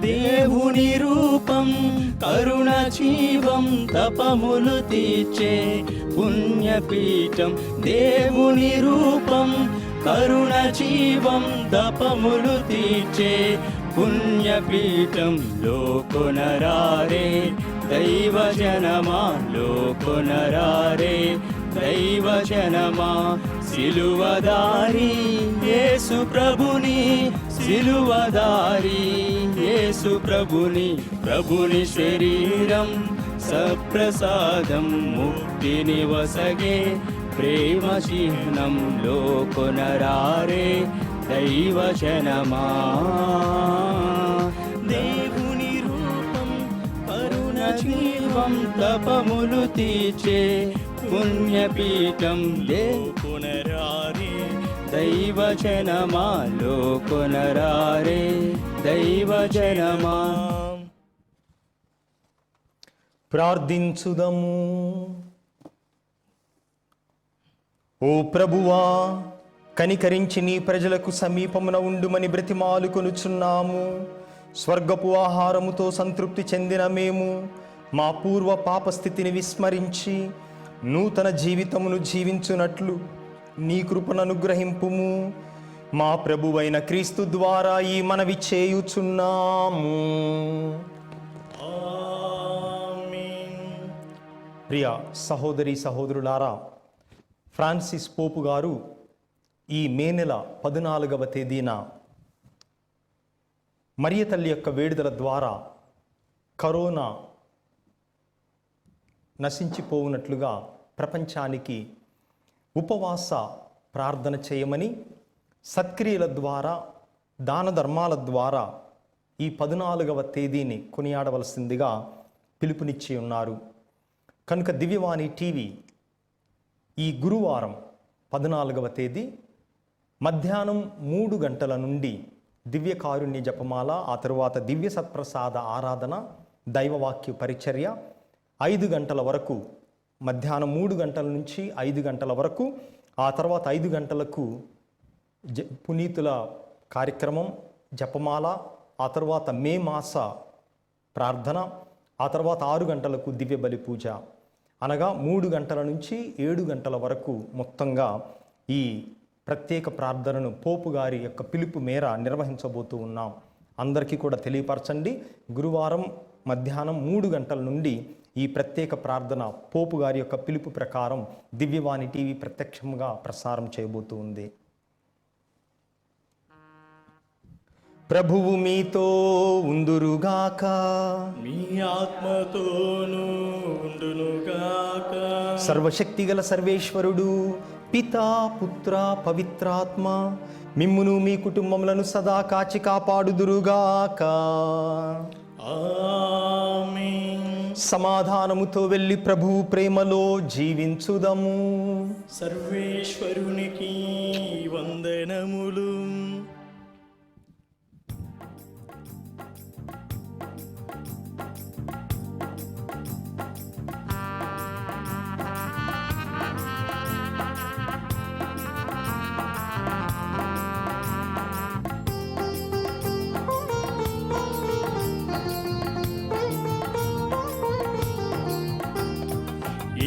దేవుని రూపం కరుణ జీవం తపములు తీర్చే పుణ్యపీఠం. దేవుని రూపం కరుణ జీవం తపములు తీర్చే పుణ్యపీఠం. లోకొనరారే దైవజనమా, లోకొనరారే దైవజనమా. సిలువదారి యేసు ప్రభుని సిలువదారి యేసు ప్రభుని శరీరం సప్రసాదం ముక్తిని వసగే ప్రేమ చిహ్నంలో కొనరారే దైవజనమా. దేవుని రూపం కరుణ జీవం తపములు తీర్చే పుణ్యపీఠం. కొనరారే దైవజనమా, లోకొనరారే దైవజనమా. ప్రార్థించుదము. ఓ ప్రభువా, కనికరించి నీ ప్రజలకు సమీపమున ఉండుమని బ్రతిమాలు కొనుచున్నాము. స్వర్గపు ఆహారముతో సంతృప్తి చెందిన మేము మా పూర్వ పాపస్థితిని విస్మరించి నూతన జీవితమును జీవించునట్లు నీ కృపను అనుగ్రహింపుము. మా ప్రభువైన క్రీస్తు ద్వారా ఈ మనవి చేయుచున్నాము. ప్రియ సహోదరి సహోదరులారా, ఫ్రాన్సిస్ పోపు గారు ఈ మే నెల 14వ తేదీన మరియ తల్లి యొక్క వేడుదల ద్వారా కరోనా నశించిపోవునట్లుగా ప్రపంచానికి ఉపవాస ప్రార్థన చేయమని, సత్క్రియల ద్వారా దాన ధర్మాల ద్వారా ఈ 14వ తేదీని కొనియాడవలసిందిగా పిలుపునిచ్చి ఉన్నారు. కనుక దివ్యవాణి టీవీ ఈ గురువారం 14వ తేదీ మధ్యాహ్నం 3 గంటల నుండి దివ్య కారుణ్య జపమాల, ఆ తరువాత దివ్య సత్ప్రసాద ఆరాధన, దైవవాక్య పరిచర్య 5 గంటల వరకు, మధ్యాహ్నం 3 గంటల నుంచి 5 గంటల వరకు, ఆ తర్వాత 5 గంటలకు పునీతుల కార్యక్రమం, జపమాల, ఆ తర్వాత మే మాస ప్రార్థన, ఆ తర్వాత 6 గంటలకు దివ్య బలి పూజ. అనగా 3 గంటల నుంచి 7 గంటల వరకు మొత్తంగా ఈ ప్రత్యేక ప్రార్థనను పోపు గారి యొక్క పిలుపు మేర నిర్వహించబోతూ ఉన్నాం. అందరికీ కూడా తెలియపరచండి. గురువారం మధ్యాహ్నం 3 గంటల నుండి ఈ ప్రత్యేక ప్రార్థన పోపు గారి యొక్క పిలుపు ప్రకారం దివ్యవాణి టీవీ ప్రత్యక్షంగా ప్రసారం చేయబోతూ ఉంది. ప్రభువు మీతో ఉందురుగాక. మీ ఆత్మతోనూ ఉండునుగాక. సర్వశక్తిగల సర్వేశ్వరుడు పితా పుత్ర పవిత్రాత్మ మిమ్మును మీ కుటుంబములను సదా కాచి కాపాడుదురుగాక. ఆమేన్. సమాధానముతో వెళ్ళి ప్రభువు ప్రేమలో జీవించుదము. సర్వేశ్వరునికి వందనములు.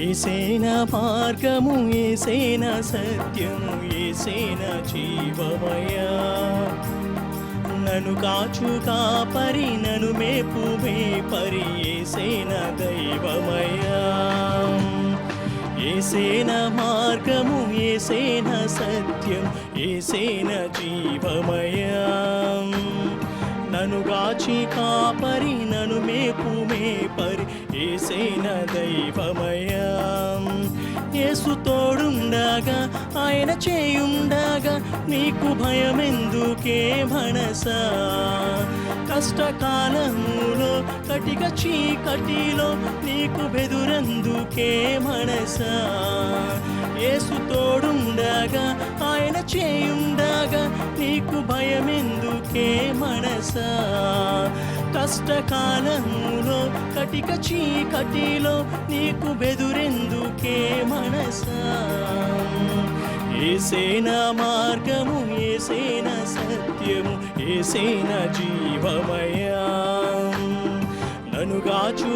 ఏసేన మార్గము, ఏసేన సత్యము, ఏసేన జీవమయా. నన్ను కాచు కాపరి, నన్ను మేపు మేపరి, ఏసేన దైవమయా. ఏసేన మార్గము, ఏసేన సత్యం, ఏసేన జీవమయా. నన్ను గాచి కాపరి, నన్ను మేపు మేపరి, ఏసేన దైవమయా. యేసు తోడుండగా, ఆయన చేయుండగా, నీకు భయమెందుకే మనసా. కష్టకాలములో కటిక చీకటిలో నీకు బెదురెందుకే మనసా. యేసు తోడుండగా, ఆయన చేయుండగా, నీకు భయమెందుకే మనసా. కష్టకాలములో కటిక చీకటిలో నీకు బెదురెందుకే మనసా. ఏసేన మార్గము, ఏసేన సత్యము, ఏసేన జీవమయా. నన్ను గాచు